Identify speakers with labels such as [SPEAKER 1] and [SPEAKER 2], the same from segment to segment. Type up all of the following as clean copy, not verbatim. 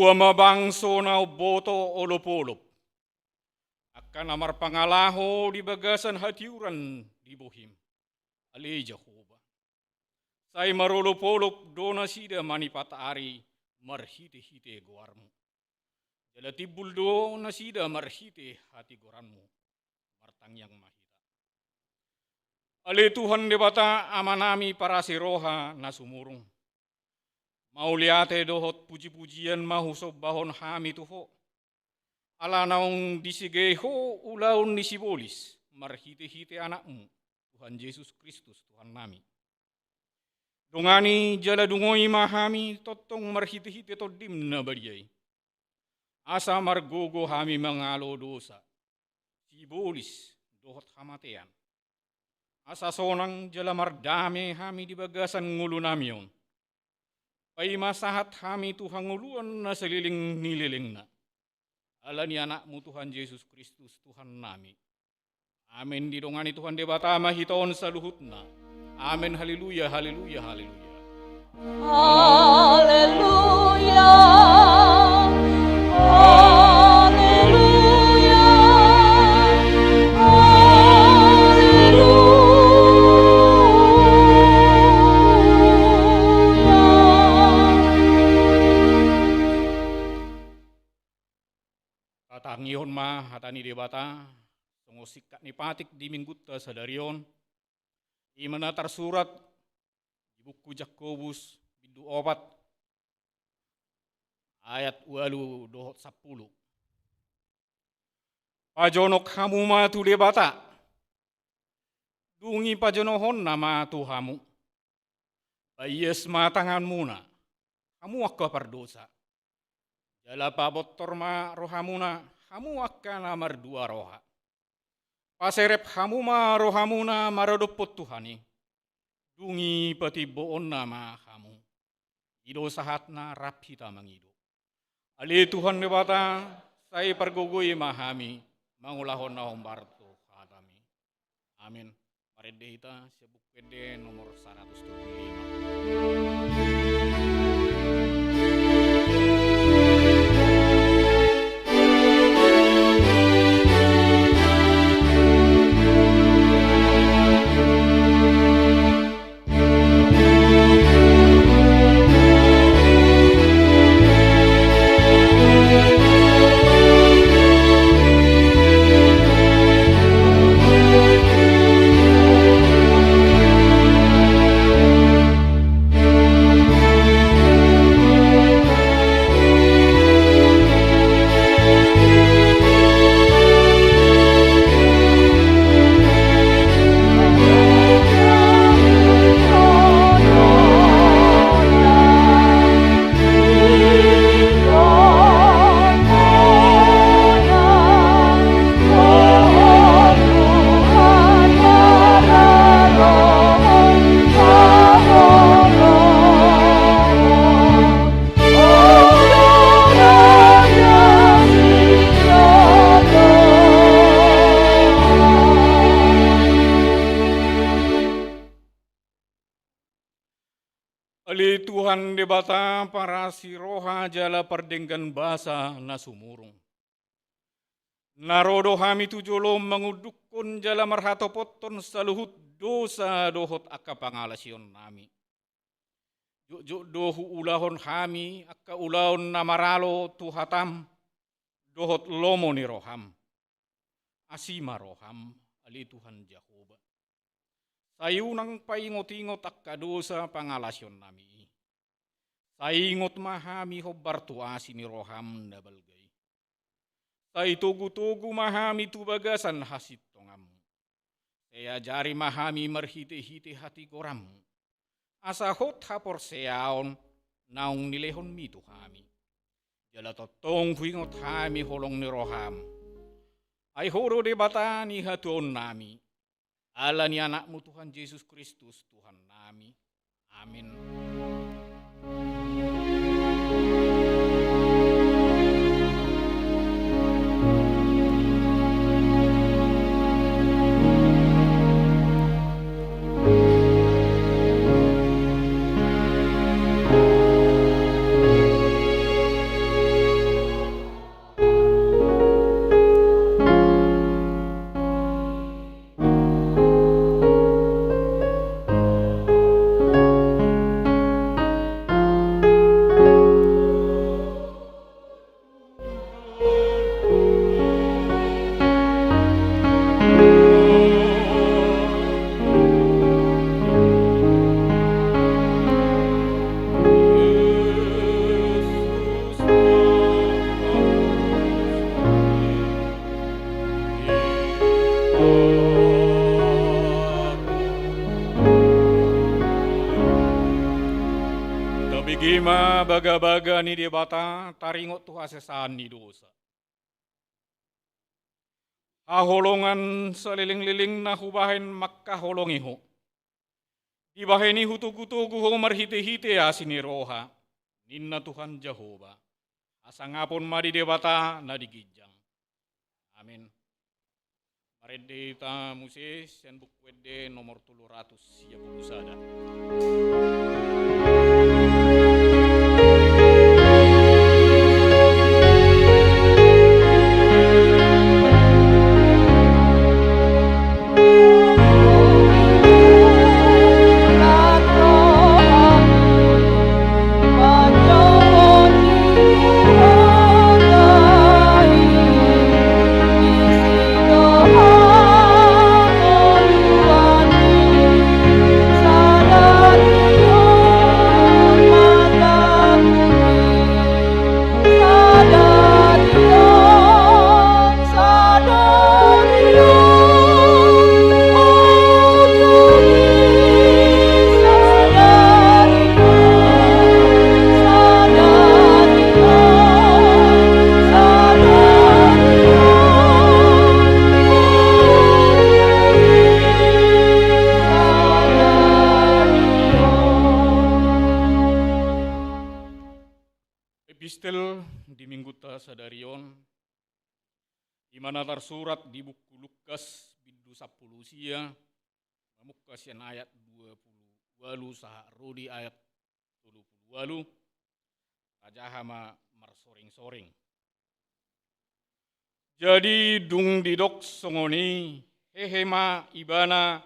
[SPEAKER 1] Dua mabangso na boto olop-olop. Akan amar pangalaho di bagasan hatiuran di bohim. Ali Jehovah. Say marolop-olop dona sida manipatari marhite-hite guarmu. Jalati buldo na sida marhite hati goranmu. Martangyang mahita. Ali Tuhan debata amanami para siroha na sumurung. Mauliate dohot puji-pujian mahusob bahon hami tuho. Ala naong disigeho ulaun nisibolis. Marhite-hite anakmu. Tuhan Yesus Kristus Tuhan nami. Dongani jala dungoy mahami totong marhite-hite todim na bariyay. Asa margogo hami mangalo dosa. Sibolis dohot hamatean. Asa sonang jala mardame hami di bagasan ngulu namion. Pay masahat hami Tuhan nguluan na saliling nililing na. Ala ni anakmu Tuhan Yesus Kristus Tuhan nami. Amin didongani Tuhan debata mahiton sa luhut na. Amin haleluya haleluya haleluya.
[SPEAKER 2] Haleluya.
[SPEAKER 1] Ngihon ma hatani debata sungusik ni patik di minggut sa darion imana tersurat di buku Jakobus bidu 4 ayat 8 dohot 10. Pajonok hamu ma tu debata dungi pajonohon nama Tuhamu bayes ma tanganmu na hamu akka perdosa jala pabotor ma rohamuna hamu akan amar dua roha. Paserep hamu ma rohamuna marodopot Tuhani. Dungi pati boon nama hamu. Ido sahatna raphita mangido. Ali Tuhan debata saya pergogoi mahami mangulahon na hombarto hadami. Amin. Parede ita sebuk pede nomor 175. Ali Tuhan debata para siroha jala perdenggan basa na sumurung. Narodo hami tujolom mengudukun jala marhatopoton saluhut dosa dohot akka pangalasion nami. Juk dohu ulahon hami akka ulahon namaralo tuhatam dohot lomo ni roham. Asima roham ali Tuhan Jehovah. Sayunang paingot-ingot akka dosa pangalasion nami. Sayingot mahami hobbar tuasi ni roham na balgay. Say tugu-tugu mahami tu bagasan hasit tongam. Saya jari mahami marhite-hite hati koram. Asa hot hapor seaon naung nilehon mitu hami. Jala totong huingot hami holong ni roham. Ay horo debata ni hatuon nami. Ala ni anakmu Tuhan Yesus Kristus Tuhan nami. Amin. Igima baga-baga ni debata taringot tu hasesan ni dosa. Haholongan seliling-liling na hubahin makkaholongiho. Ibaheni hutugu-tugu ho marhite-hite asini roha. Ninna Tuhan Jehova. Asangapon madi debata na digijang. Amin. Marede ta Muses yan bukwede nomor 300 ya busada. Epistel di minggu sadarion di mana tersurat di buku Lukas bidu 10 sia memukasian ayat 20 saha rodi ayat 30 aja hama marsoring-soring. Jadi dung didok songoni hehema ibana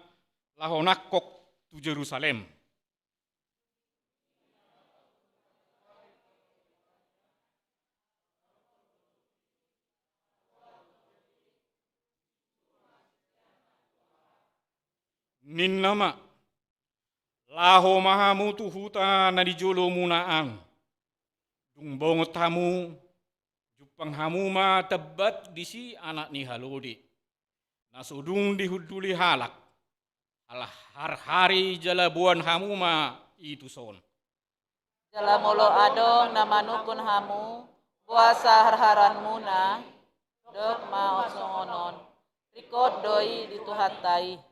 [SPEAKER 1] lahonakok tu Jerusalem. Ninnama laho mahamu tu huta na di jolo munaan dung bongot hamu jupang hamu ma tebat di si anak ni halodi nasudung dihuduli halak alah har-hari jalabuan hamu ma itu son
[SPEAKER 2] jala molo adong namanukun hamu puasa har-haran muna dok ma osongonon rikod doi dituhatai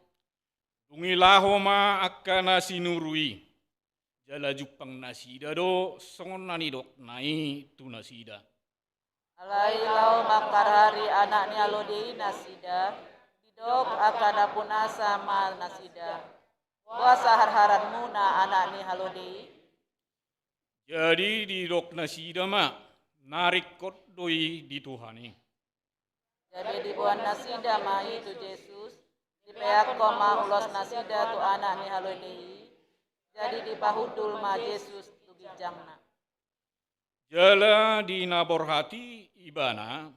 [SPEAKER 1] Dungilaho ma akana sinurui. Jala jupang nasida do songon nani dok nai tu nasida.
[SPEAKER 2] alai lau makar hari anak ni alodei nasida didok akana punasa ma nasida puasa har-haran muna anak ni halodei.
[SPEAKER 1] Jadi di dok nasida ma narik kot doi di Tuhani.
[SPEAKER 2] Jadi di buan nasida ma itu Yesus dipeak koma ulos nasida tu anak ni halodei. Jadi di pahudul ma Yesus tu bijangna.
[SPEAKER 1] Jala di nabor hati ibana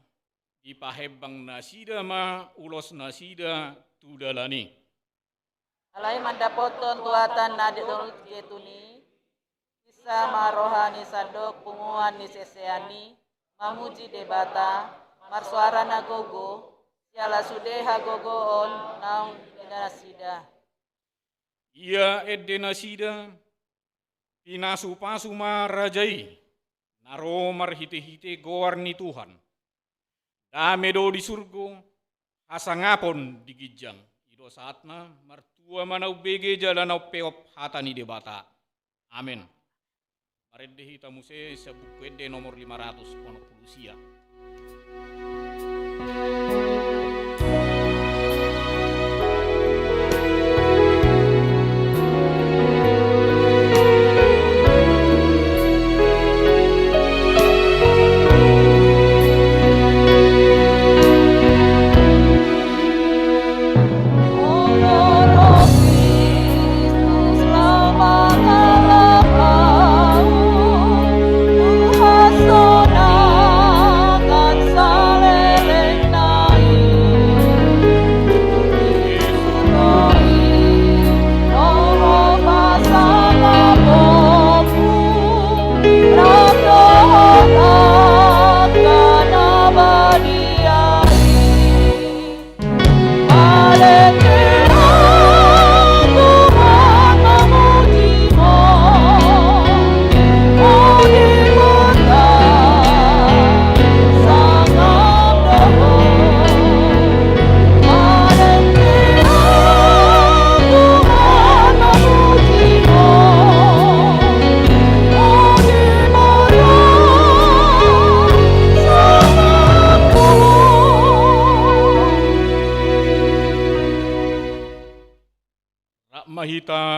[SPEAKER 1] di pahebang nasida ma ulos nasida tu dalani.
[SPEAKER 2] Alai mandapoton tuatan nadul ketuni bisa marohani sadok punguan ni seseani mamuji debata marsuara nagogo siala sudeha gogoon naung nasida.
[SPEAKER 1] Ia edde nasida pinasu pasu marajai naro marhite-hite goar ni Tuhan. Damedo di surgo hasangapon di gijang. Ido saatna martua manau bege jalanau peop hatani debata. Amin. Marede hita muse sebukwede nomor 500 ponok pulusia.
[SPEAKER 2] Saleleng nai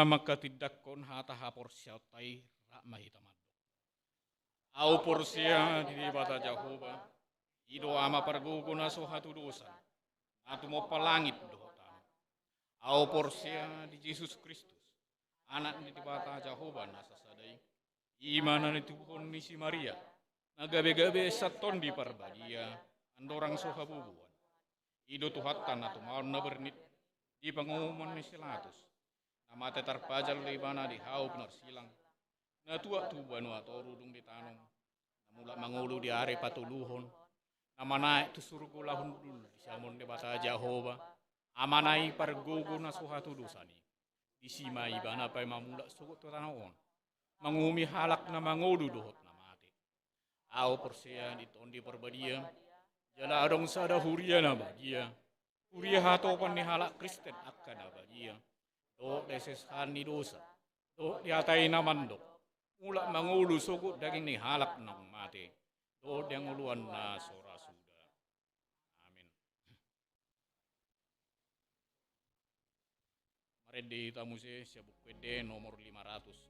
[SPEAKER 1] makatidakkon hata hapor syautai rahmahitamat. Au porsia di bata Jahoba, ido ama parguguna so hatu dosa, atu mo palangit dohotan. Au porsia di Yesus Kristus, anak ni bata Jahoba nasa sadai, imana ni Tuhan ni si Maria, nagabe-gabe saton di parbadia, andorang so habubuan. Ido tuhatan atu mau na bernit, di pengumuman ni silatus, nama tetar pajal di mana di hau benar silang, na tua tu banua torudung di tanong, namula mangulu di are patuluhon, nama naik tu suruh lahun dulu di samon di bata Jahoba, amanai pargogo na suhatu dosani, di simai bana pai mamula suku tu tanong, mangumi halak na mangulu dohot na mate, au persia di tondi perbadia, jala adong sada huria na bagia, huria hatopan ni halak Kristen akan na bagia, do deses hani dosa, do diatai na mandok. Mula mangulu suku daging ni halak nang mati. Do yang uluan na sora suda. Amin. Maredi tamuse siabuk pede nomor 547.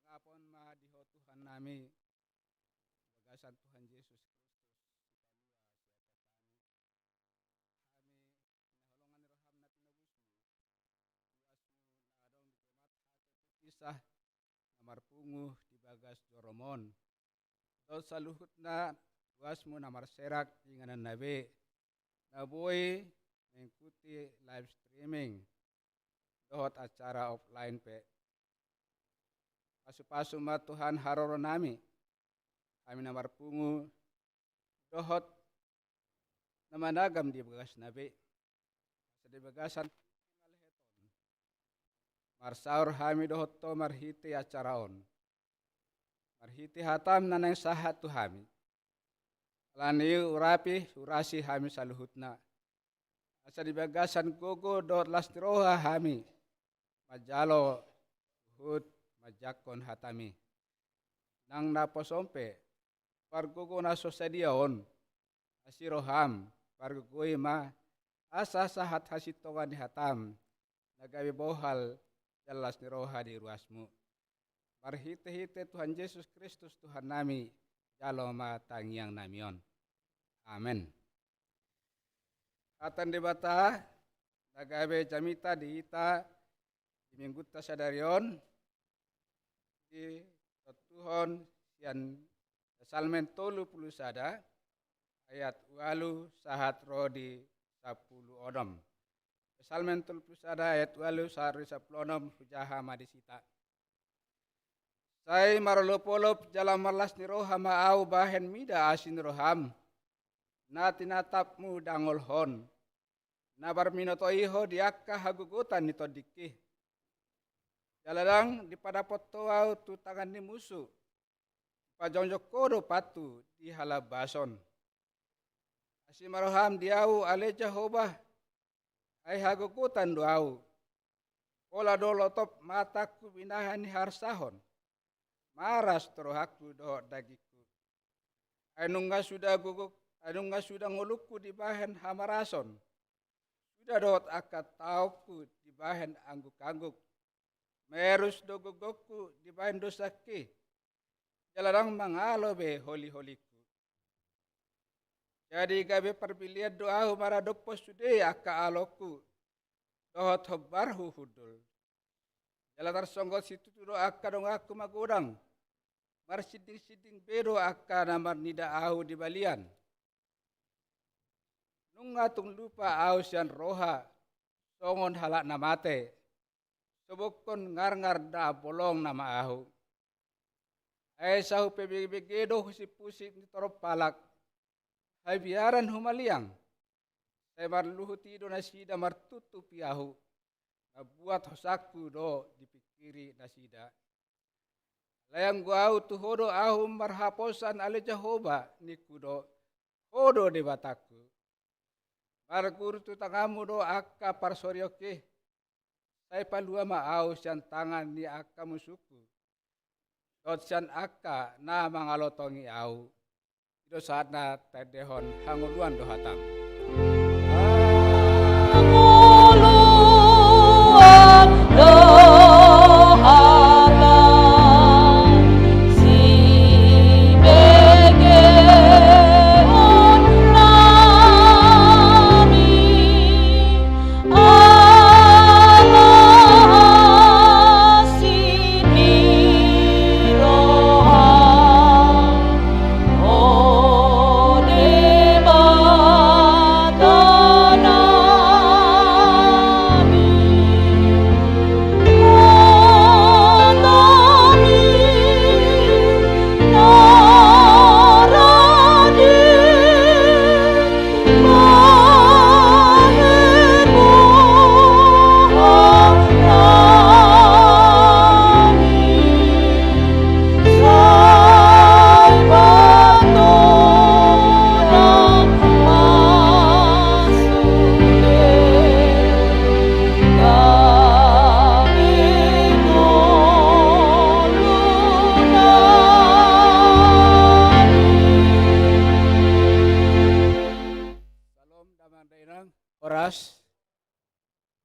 [SPEAKER 3] Sangapon madiho Tuhan nami, bagasan Tuhan Yesus Kristus, kisah namar punguh di bagas joromon. Dol saluhutna wasmu namar serak inganan nabe. Naboy mengikuti live streaming dohot acara offline pe. Pasu-pasu ma Tuhan haroro nami. Kami namar pungu dohot namanagam di bagas nabe. Di bagasan marsaur hami dohot to marhiti acaraon. Marhiti hatam nanang sahat tu hami. Lani urapi urasi hami saluhutna. Asa di bagasan gogo dohot lastiroha hami. Majalo hut majakon hatami. Nang naposompe pargogo naso sediaon. Asiroham pargogoi ma asa sahat hasitongan di hatam. Nagawi bohal jelas ni roha di ruasmu. Marhite-hite Tuhan Yesus Kristus Tuhan nami, jalo matangiang namion. Amin. Atan di bata, nagawe jamita di ita, di minggu tasadarion, di Tuhan sian Salmen tolu puluh sada, ayat walu sahat rodi 10 odom. Salmen tolu puluh sada ayat walu sahari 10 odom hujaha madisita. Sai marolopolop jalan malas ni roham au bahen mida asin roham. Nati natapmu dangol hon. Nabar minoto iho diakka hagugutan nito dikih. Jaladang di pada poto au tu tangan ni musuh. Pajonjok kodo patu di halabason. Asimaroham diau ale Jehova. Ai hagugutan doau. Pola dolotop mataku binahan harsahon. Maras terohaku doh dagiku. Anungga sudah guguk, anungga sudah ngulukku di bahan hamarason. Sudah dot akat tauku di bahan angguk-angguk. Merus dogogoku di bahan dosaki. Jalarang mangalo be holi-holiku. Jadi gabe perpilihan doa maradok posude aka aloku. Dohot hobarhu hudul. Jalatar songgot situ doa aka dong aku magudang. Mar siding-siding bedo aka namar nida ahu di balian. Nungatung lupa au sian roha, songon halak namate, sobokon ngar-ngar da bolong nama ahu. Ay sahu pebege-begedo husi-pusi ni torop palak, ay biaran humaliang. Saya marluhu tido nasida martutupi ahu, buat hosaku do dipikiri nasida. Layang gua tuhodo ahu marhaposan ale Jehovah nikudo, hodo de bataku. Marguru tu tangamu do akka parsoryoke. Saya palua maau sian tangan ni akka musuku. Dot sian akka na mangalotongi au. Itu saat na tedehon hanguluan do hatam.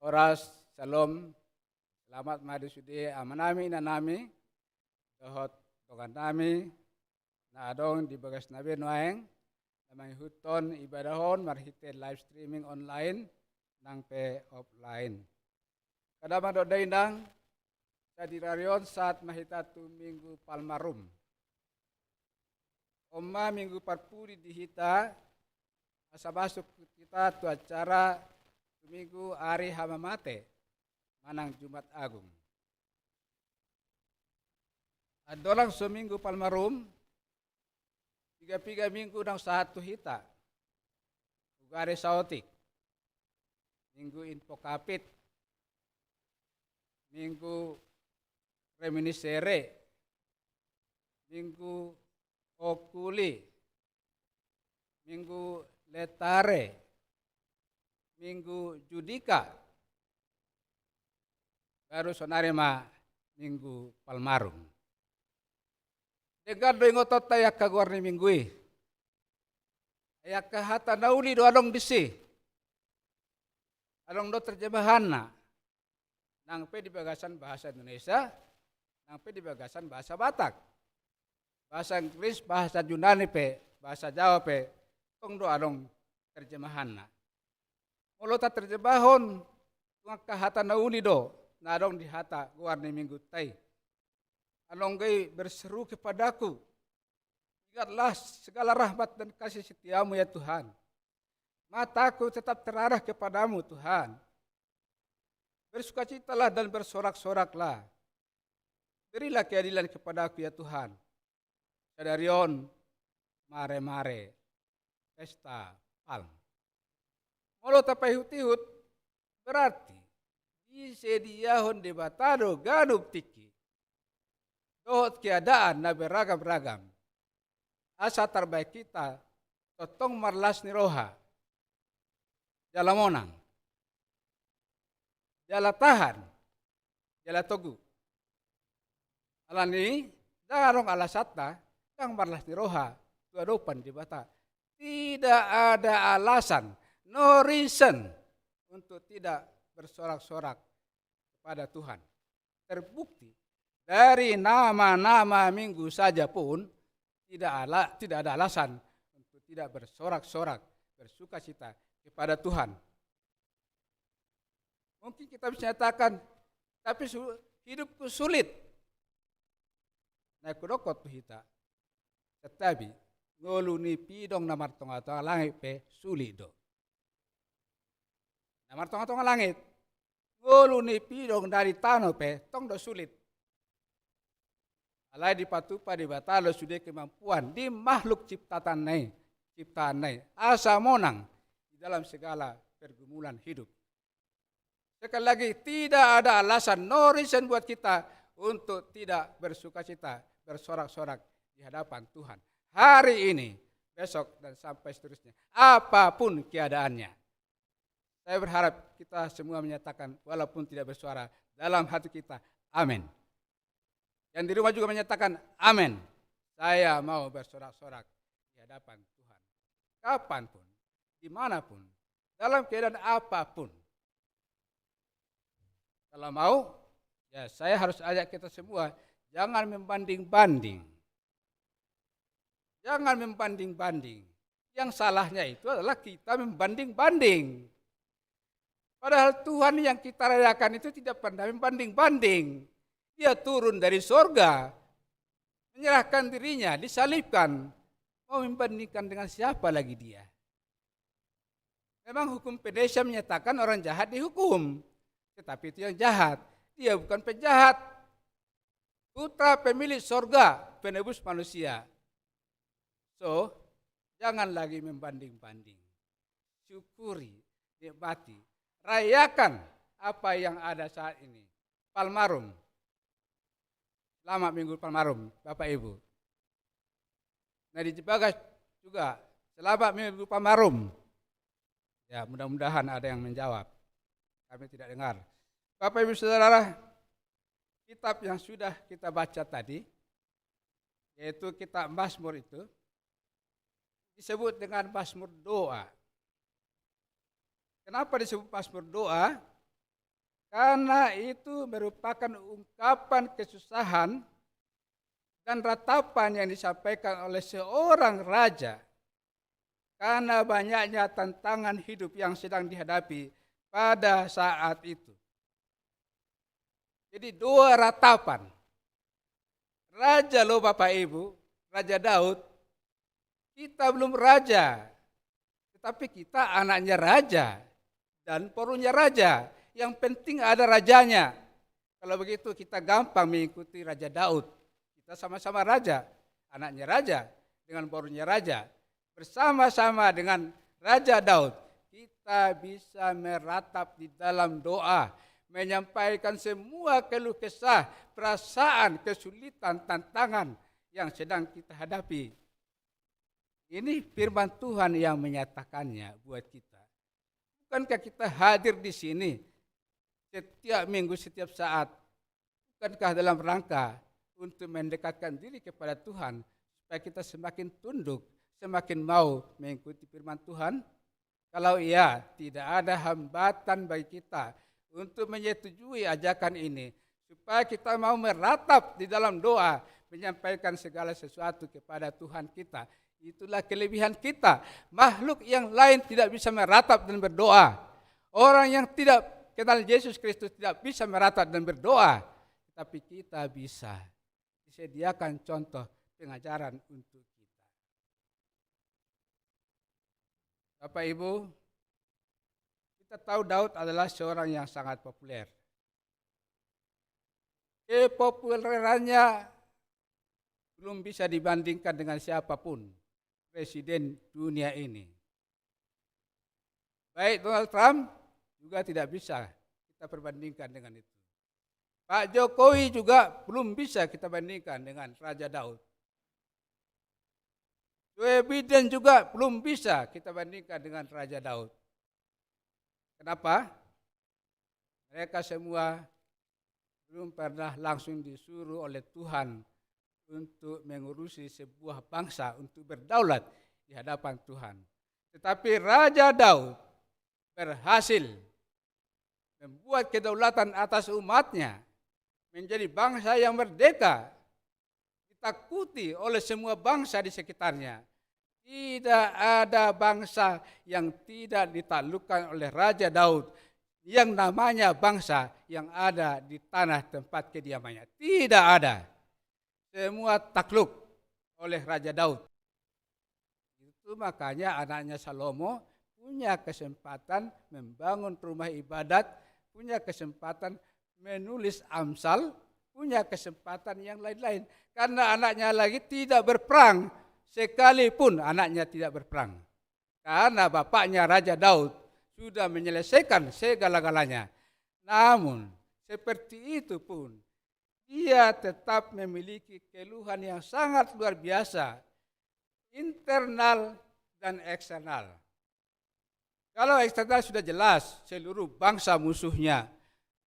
[SPEAKER 3] Oras, salam, selamat madu sude amanami nanami, dohot tokan nami, na adong di bagas nabi noeng, namang huton ibadahon marhite live streaming online, nang pe offline. Kadama do daindang, sa dirarion saat mahita tu minggu palmarum. Oma minggu parpuri dihita, asa masuk kita tu acara Minggu hari Hamamate, manang Jumat Agung. Adolang seminggu palmarum, 3 minggu nang satu hita. Ugare saotik. Minggu infokapit. Minggu reminiscere. Minggu okuli. Minggu letare. Minggu judika, baru sonarema minggu palmarum. Dengar do ngotot tayak kaguar ni minggui. Ayak hata nauli do along disi. Along do terjemahan na. Nang pe di bagasan bahasa Indonesia, nang pe di bagasan bahasa Batak. Bahasa Inggris, bahasa Yunani pe, bahasa Jawa pe, tong do along terjemahan na. Molo ta terjebahon ngaka hata nauli do narong di hata guar ni minggu tai. Anong gay berseru kepadaku, ingatlah segala rahmat dan kasih setiamu ya Tuhan. Mataku tetap terarah kepadamu Tuhan. Bersukacitalah dan bersorak-soraklah. Berilah keadilan kepadaku ya Tuhan. Sadarion mare-mare pesta palm. Molo tapahut-ihut berarti disediahon debatado ganub tiki. Dohot keadaan na beragam-ragam. Asa terbaik kita totong marlas ni roha. Jala monang. Jala tahan. Jala togu. Alani darong alasata yang marlas ni roha. Tuadopan debata. Tidak ada alasan. No reason untuk tidak bersorak-sorak kepada Tuhan. Terbukti dari nama-nama minggu saja pun tidak ada alasan untuk tidak bersorak-sorak, bersukacita kepada Tuhan. Mungkin kita bisa nyatakan, tapi hidupku sulit. Nah, kudokot hita. Tetapi ngolu ni pidong namar tonga-tonga langit pe sulit do. Namar tonga-tonga langit. Ngolu ni pidong dari tanah pe tong do sulit. Alai di patupa di batalo sudah kemampuan di makhluk ciptaan nai asa monang di dalam segala pergumulan hidup. Sekali lagi, tidak ada alasan, no reason buat kita untuk tidak bersukacita, bersorak-sorak di hadapan Tuhan. Hari ini, besok, dan sampai seterusnya. Apapun keadaannya. Saya berharap kita semua menyatakan, walaupun tidak bersuara, dalam hati kita, amin. Yang di rumah juga menyatakan, amin. Saya mau bersorak-sorak di hadapan Tuhan. Kapanpun, dimanapun, dalam keadaan apapun. Kalau mau, ya saya harus ajak kita semua, jangan membanding-banding. Jangan membanding-banding. Yang salahnya itu adalah kita membanding-banding. Padahal Tuhan yang kita rayakan itu tidak pernah membanding-banding. Dia turun dari sorga, menyerahkan dirinya, disalibkan. Mau membandingkan dengan siapa lagi dia? Memang hukum Indonesia menyatakan orang jahat dihukum. Tetapi itu yang jahat. Dia bukan penjahat. Putra pemilik sorga, penebus manusia. So, jangan lagi membanding-banding. Syukuri, nikmati, rayakan apa yang ada saat ini. Palmarum. Selamat Minggu Palmarum, Bapak Ibu. Nah di Cibagas juga, selamat Minggu Palmarum. Ya, mudah-mudahan ada yang menjawab. Kami tidak dengar. Bapak Ibu Saudara, kitab yang sudah kita baca tadi, yaitu kitab Mazmur itu, disebut dengan Mazmur doa. Kenapa disebut Mazmur doa? Karena itu merupakan ungkapan kesusahan dan ratapan yang disampaikan oleh seorang raja karena banyaknya tantangan hidup yang sedang dihadapi pada saat itu. Jadi dua ratapan. Raja loh Bapak Ibu, Raja Daud, kita belum raja, tetapi kita anaknya raja dan porunya raja. Yang penting ada rajanya. Kalau begitu kita gampang mengikuti Raja Daud. Kita sama-sama raja, anaknya raja dengan porunya raja. Bersama-sama dengan Raja Daud, kita bisa meratap di dalam doa, menyampaikan semua keluh kesah, perasaan, kesulitan, tantangan yang sedang kita hadapi. Ini firman Tuhan yang menyatakannya buat kita. Bukankah kita hadir di sini setiap minggu, setiap saat? Bukankah dalam rangka untuk mendekatkan diri kepada Tuhan supaya kita semakin tunduk, semakin mau mengikuti firman Tuhan? Kalau iya, tidak ada hambatan bagi kita untuk menyetujui ajakan ini, supaya kita mau meratap di dalam doa, menyampaikan segala sesuatu kepada Tuhan kita. Itulah kelebihan kita. Makhluk yang lain tidak bisa meratap dan berdoa. Orang yang tidak kenal Yesus Kristus tidak bisa meratap dan berdoa. Tapi kita bisa. Disediakan contoh pengajaran untuk kita. Bapak Ibu, kita tahu Daud adalah seorang yang sangat populer. Kepopulerannya belum bisa dibandingkan dengan siapapun presiden dunia ini. Baik Donald Trump juga tidak bisa kita perbandingkan dengan itu. Pak Jokowi juga belum bisa kita bandingkan dengan Raja Daud. Joe Biden juga belum bisa kita bandingkan dengan Raja Daud. Kenapa? Mereka semua belum pernah langsung disuruh oleh Tuhan untuk mengurusi sebuah bangsa, untuk berdaulat di hadapan Tuhan. Tetapi Raja Daud berhasil membuat kedaulatan atas umatnya, menjadi bangsa yang merdeka, ditakuti oleh semua bangsa di sekitarnya. Tidak ada bangsa yang tidak ditaklukkan oleh Raja Daud, yang namanya bangsa yang ada di tanah tempat kediamannya. Tidak ada. Semua takluk oleh Raja Daud. Itu makanya anaknya Salomo punya kesempatan membangun rumah ibadat, punya kesempatan menulis Amsal, punya kesempatan yang lain-lain. Karena anaknya lagi tidak berperang, sekalipun anaknya tidak berperang. Karena bapaknya Raja Daud sudah menyelesaikan segala-galanya. Namun seperti itu pun dia tetap memiliki keluhan yang sangat luar biasa, internal dan eksternal. Kalau eksternal sudah jelas, seluruh bangsa musuhnya,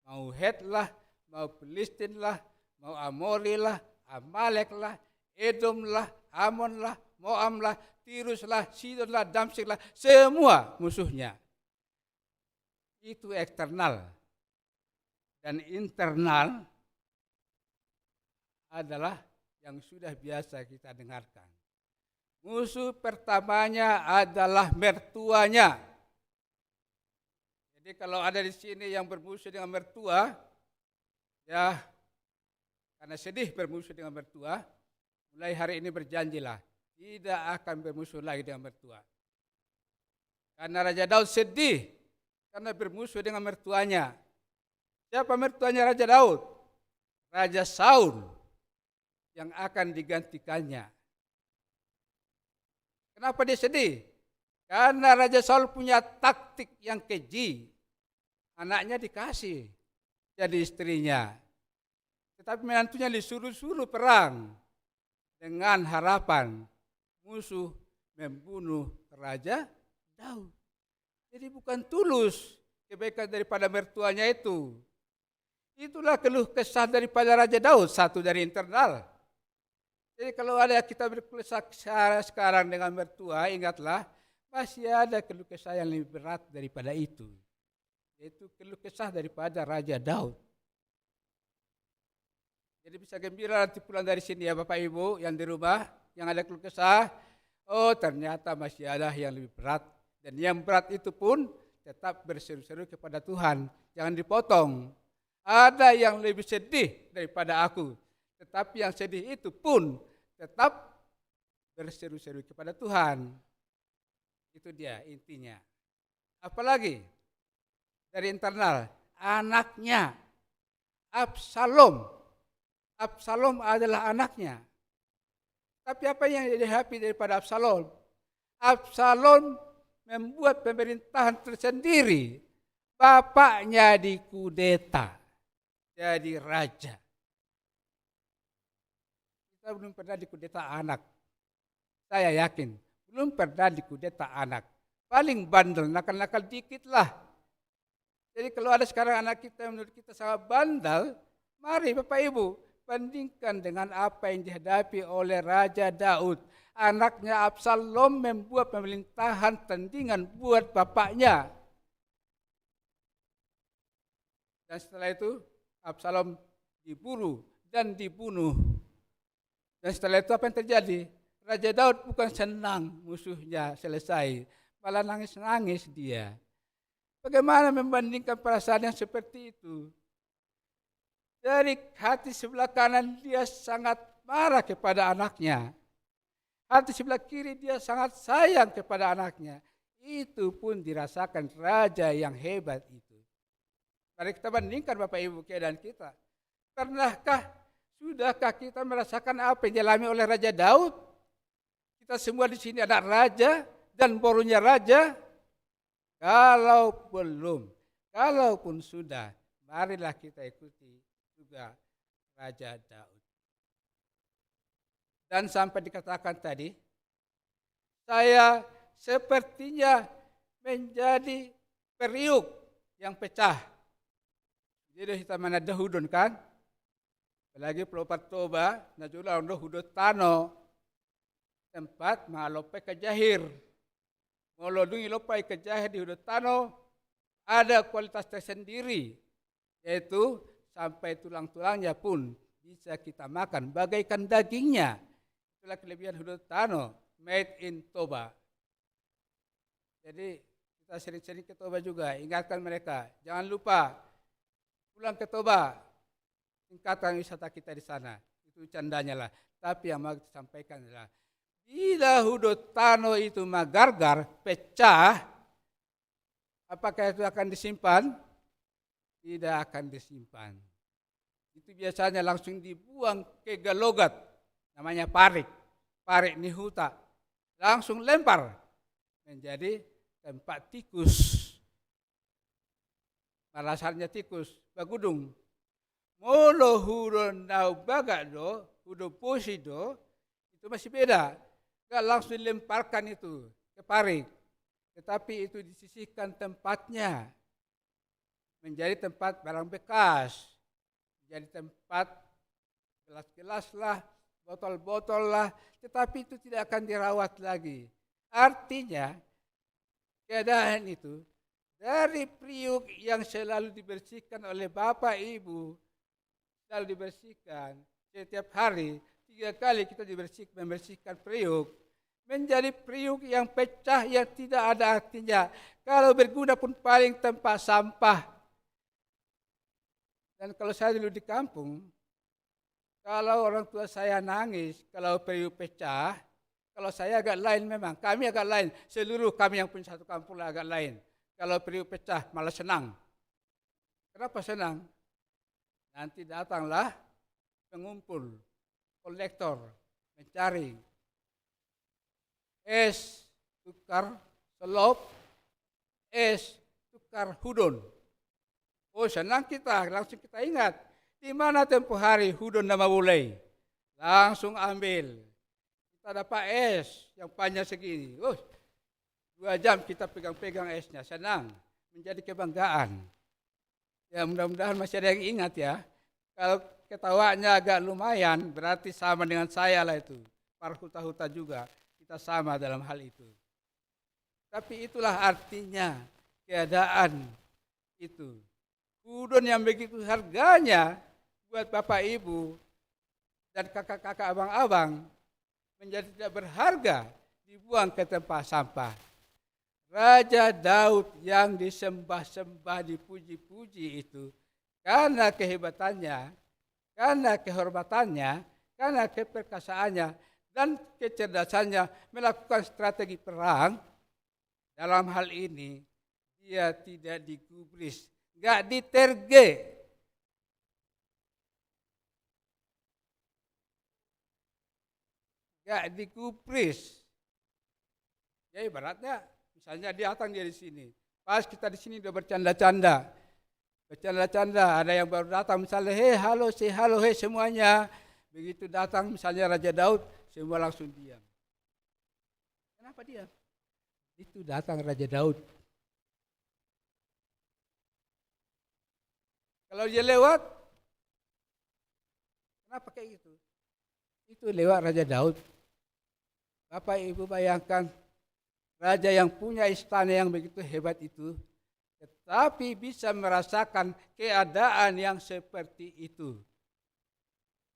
[SPEAKER 3] mau Het lah, mau Filistin lah, mau Amori lah, Amalek lah, Edom lah, Amon lah, Moab lah, Tirus lah, Sidon lah, Damsyik lah, semua musuhnya. Itu eksternal. Dan internal adalah yang sudah biasa kita dengarkan. Musuh pertamanya adalah mertuanya. Jadi kalau ada di sini yang bermusuh dengan mertua, ya karena sedih bermusuh dengan mertua, mulai hari ini berjanjilah tidak akan bermusuh lagi dengan mertua. Karena Raja Daud sedih karena bermusuh dengan mertuanya. Siapa mertuanya Raja Daud? Raja Saul yang akan digantikannya. Kenapa dia sedih? Karena Raja Saul punya taktik yang keji. Anaknya dikasih jadi istrinya. Tetapi menantunya disuruh-suruh perang dengan harapan musuh membunuh Raja Daud. Jadi bukan tulus kebaikan daripada mertuanya itu. Itulah keluh kesah daripada Raja Daud, satu dari internal. Jadi kalau ada kita berkeluh kesah sekarang dengan mertua, ingatlah masih ada keluh kesah yang lebih berat daripada itu. Yaitu keluh kesah daripada Raja Daud. Jadi bisa gembira nanti pulang dari sini ya Bapak Ibu yang di rumah, yang ada keluh kesah. Oh ternyata masih ada yang lebih berat. Dan yang berat itu pun tetap berseru-seru kepada Tuhan. Jangan dipotong. Ada yang lebih sedih daripada aku. Tetapi yang sedih itu pun tetap berseru-seru kepada Tuhan. Itu dia intinya. Apalagi dari internal, anaknya Absalom. Absalom adalah anaknya. Tapi apa yang dihadapi daripada Absalom? Absalom membuat pemerintahan tersendiri. Bapaknya dikudeta jadi raja. Kita belum pernah dikudeta anak. Saya yakin belum pernah dikudeta anak. Paling bandel, nakal-nakal dikit lah. Jadi kalau ada sekarang anak kita menurut kita sangat bandel, mari Bapak Ibu bandingkan dengan apa yang dihadapi oleh Raja Daud. Anaknya Absalom membuat pemerintahan tandingan buat bapaknya. Dan setelah itu Absalom diburu dan dibunuh. Dan setelah itu apa yang terjadi? Raja Daud bukan senang musuhnya selesai, malah nangis-nangis dia. Bagaimana membandingkan perasaan yang seperti itu? Dari hati sebelah kanan dia sangat marah kepada anaknya. Hati sebelah kiri dia sangat sayang kepada anaknya. Itu pun dirasakan raja yang hebat itu. Mari kita bandingkan Bapak Ibu keadaan kita. Pernahkah, sudahkah kita merasakan apa yang dialami oleh Raja Daud? Kita semua di sini anak raja dan borunya raja. Kalau belum, kalaupun sudah, marilah kita ikuti juga Raja Daud. Dan sampai dikatakan tadi, saya sepertinya menjadi periuk yang pecah. Jadi kita mana dahudun kan? Apalagi pelopat toba, najula undo hudut tano. Tempat malope ke jahir. Molodungi lopai ke jahir di hudut tano. ada kualitas tersendiri, yaitu sampai tulang-tulangnya pun bisa kita makan bagaikan dagingnya. Itulah kelebihan hudut tano, made in Toba. Jadi kita sering-sering ke Toba juga, ingatkan mereka, jangan lupa pulang ke Toba, tingkatkan wisata kita di sana. Itu candanya lah. Tapi yang mau disampaikan adalah, bila hudut tano itu magargar, pecah, apakah itu akan disimpan? Tidak akan disimpan. Itu biasanya langsung dibuang ke Galogat, namanya parik nihuta, langsung lempar menjadi tempat tikus. Malasannya tikus, bagudung. Molo hudon dau bagak do, hudon posi do, itu masih beda. Gak langsung dilemparkan itu ke parik. Tetapi itu disisihkan tempatnya. Menjadi tempat barang bekas. Menjadi tempat gelas-gelas lah, botol-botol lah. Tetapi itu tidak akan dirawat lagi. Artinya, keadaan itu dari periuk yang selalu dibersihkan oleh Bapak Ibu, selalu dibersihkan setiap hari, 3 kali kita membersihkan periuk, menjadi periuk yang pecah, yang tidak ada artinya. Kalau berguna pun paling tempat sampah. Dan kalau saya dulu di kampung, kalau orang tua saya nangis, kalau periuk pecah, kalau saya agak lain memang, kami agak lain, seluruh kami yang punya satu kampung agak lain. Kalau periuk pecah malah senang. Kenapa senang? Nanti datanglah pengumpul, kolektor, mencari es tukar selop, es tukar hudon. Oh senang kita, langsung kita ingat. Di mana tempoh hari hudon nama mulai. Langsung ambil. Kita dapat es yang panjang segini. 2 jam kita pegang-pegang esnya, senang. Menjadi kebanggaan. Ya mudah-mudahan masih ada yang ingat ya. Kalau ketawanya agak lumayan, berarti sama dengan saya lah itu. Para huta-huta juga, kita sama dalam hal itu. Tapi itulah artinya keadaan itu. Hudon yang begitu harganya buat Bapak Ibu dan kakak-kakak abang-abang menjadi tidak berharga, dibuang ke tempat sampah. Raja Daud yang disembah-sembah, dipuji-puji itu karena kehebatannya, karena kehormatannya, karena keperkasaannya dan kecerdasannya melakukan strategi perang. Dalam hal ini dia tidak digubris, enggak diterge. Enggak digubris. Ya ibaratnya misalnya dia datang dia di sini. Pas kita di sini udah bercanda-canda. Bercanda-canda, ada yang baru datang misalnya, "Hei, halo, say halo, hei semuanya." Begitu datang misalnya Raja Daud, semua langsung diam. Kenapa diam? Itu datang Raja Daud. Kalau dia lewat, kenapa kayak gitu? Itu lewat Raja Daud. Bapak Ibu bayangkan, raja yang punya istana yang begitu hebat itu, tetapi bisa merasakan keadaan yang seperti itu.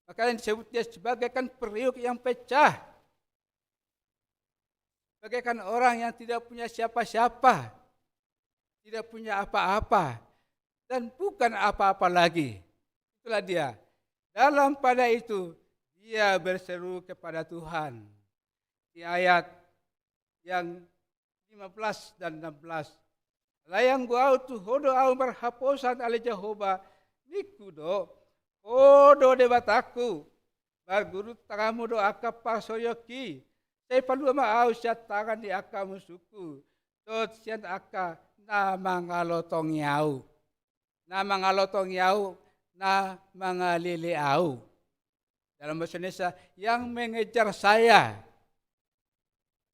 [SPEAKER 3] Makanya disebut dia sebagaikan periuk yang pecah. Bagaikan orang yang tidak punya siapa-siapa, tidak punya apa-apa, dan bukan apa-apa lagi. Itulah dia. Dalam pada itu, dia berseru kepada Tuhan. Di ayat yang 15 dan 16. Layang gua tu hodo au berhaposan ale Jehovah nikudo hodo debataku barguru tangamu do akap pasoyoki saya palu ma au syat tangan di akamu suku tot sian aka na mangalotong yau na mangalili au. Dalam bahasa Indonesia yang mengejar saya.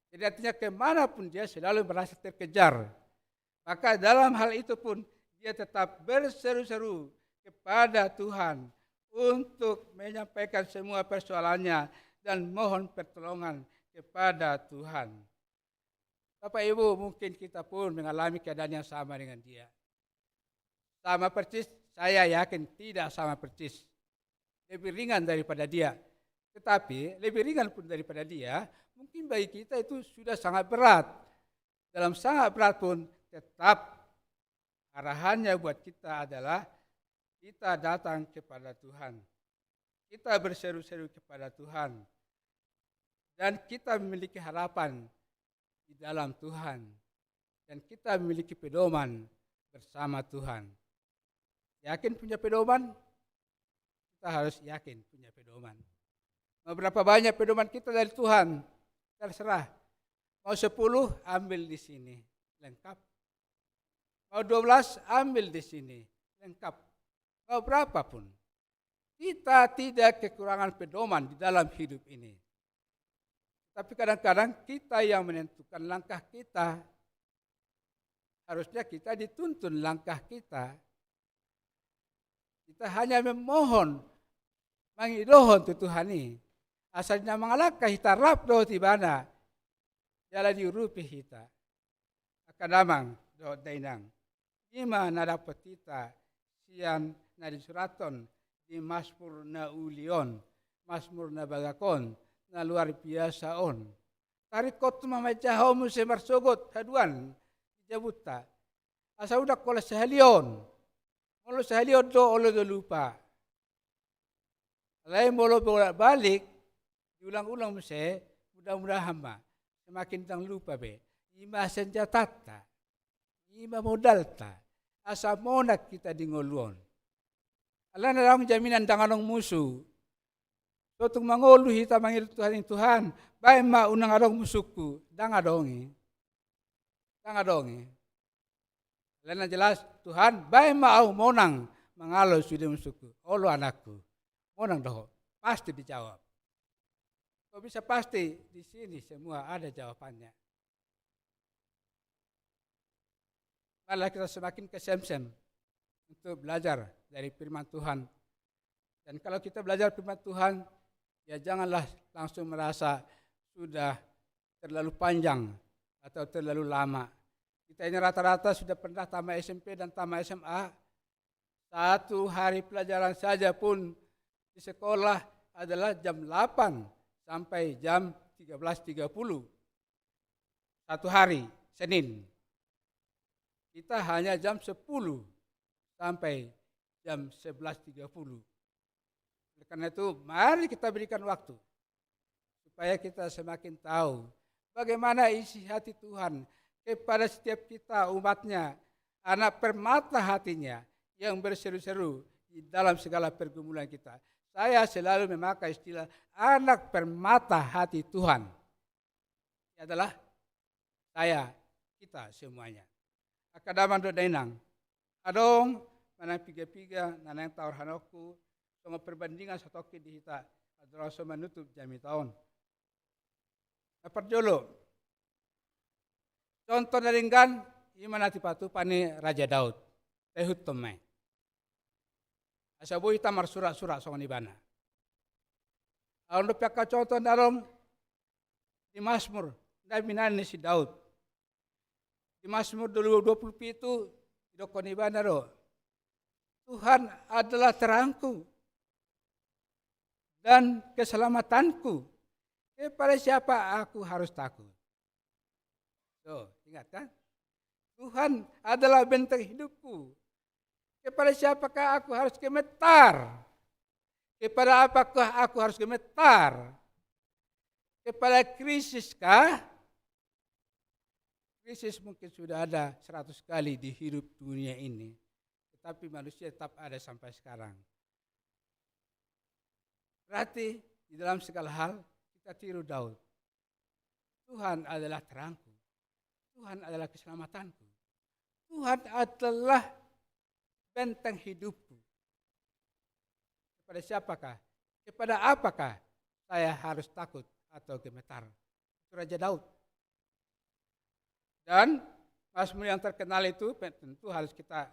[SPEAKER 3] Jadi artinya kemanapun dia selalu merasa terkejar. Maka dalam hal itu pun dia tetap berseru-seru kepada Tuhan untuk menyampaikan semua persoalannya dan mohon pertolongan kepada Tuhan. Bapak Ibu, mungkin kita pun mengalami keadaan yang sama dengan dia. sama persis, saya yakin tidak sama persis. Lebih ringan daripada dia. Tetapi lebih ringan pun daripada dia, mungkin bagi kita itu sudah sangat berat. Dalam sangat berat pun tetap arahannya buat kita adalah kita datang kepada Tuhan. Kita berseru-seru kepada Tuhan. Dan kita memiliki harapan di dalam Tuhan. Dan kita memiliki pedoman bersama Tuhan. Yakin punya pedoman? Kita harus yakin punya pedoman. Mau berapa banyak pedoman kita dari Tuhan? Terserah. Mau 10, ambil di sini. Lengkap. Mau 12, ambil di sini. Lengkap. Mau berapapun. Kita tidak kekurangan pedoman di dalam hidup ini. Tapi kadang-kadang kita yang menentukan langkah kita. Harusnya kita dituntun langkah kita. Kita hanya memohon, mengidohon tu Tuhan ini. Asalnya mengalahkan kita rap doh tibana. Jala diurupi kita. Akadamang doh dainang. Ima na dapat kita sian na disuraton di Mazmur na ulion, Mazmur na bagakon, na luar biasa on. Tarik kot mamajahau musim marsogot haduan jabuta. Asa udah kola sehalion. Molo sehalion do olo do lupa. Lain molo bolak balik diulang-ulang muse mudah-mudahan mah semakin tang lupa be. Ima senjatata. Ima modalta. Asa monak kita di ngoluon. Allah narang jaminan danganong musuh. Sotung mangolu hita mangil Tuhan. Baik ma unang arong musuhku. Dangadongi. Lain jelas Tuhan. Baik ma au monang. Mangalo sudah musuhku. Olo anakku. Monang doh. Pasti dijawab. Kok bisa pasti? Di sini semua ada jawabannya. Malah kita semakin kesemsem untuk belajar dari firman Tuhan. Dan kalau kita belajar firman Tuhan, ya janganlah langsung merasa sudah terlalu panjang atau terlalu lama. Kita ini rata-rata sudah pernah tamat SMP dan tamat SMA. 1 hari pelajaran saja pun di sekolah adalah jam 8 sampai jam 13.30. 1 hari, Senin. Kita hanya jam 10 sampai jam 11.30. Karena itu mari kita berikan waktu supaya kita semakin tahu bagaimana isi hati Tuhan kepada setiap kita umatnya, anak permata hatinya yang berseru-seru di dalam segala pergumulan kita. Saya selalu memakai istilah anak permata hati Tuhan. Ini adalah saya, kita semuanya. Akadaman do dainang. Adong manang piga-piga nanang tawar hanoku sama perbandingan satoki di hita adalah sama menutup jami tahun. Perjolo. Contoh naringgan imana tipatu pani Raja Daud. Tehut tomai. Asabu hita mar surat-surat songon ibana. Aun peka contoh dalam di Mazmur dan minani si Daud. Di Mazmur 27 idokon ibana ro. Tuhan adalah terangku dan keselamatanku. Kepada siapa aku harus takut? So, ingat kan? Tuhan adalah benteng hidupku. Kepada siapakah aku harus gemetar? Kepada apakah aku harus gemetar? Kepada krisiskah? Krisis mungkin sudah ada 100 kali di hidup dunia ini. Tetapi manusia tetap ada sampai sekarang. Berarti di dalam segala hal kita tiru Daud. Tuhan adalah terangku. Tuhan adalah keselamatanku. Tuhan adalah benteng hidupku. Kepada siapakah? Kepada apakah saya harus takut atau gemetar? Itu Raja Daud. Dan Mazmur yang terkenal itu tentu harus kita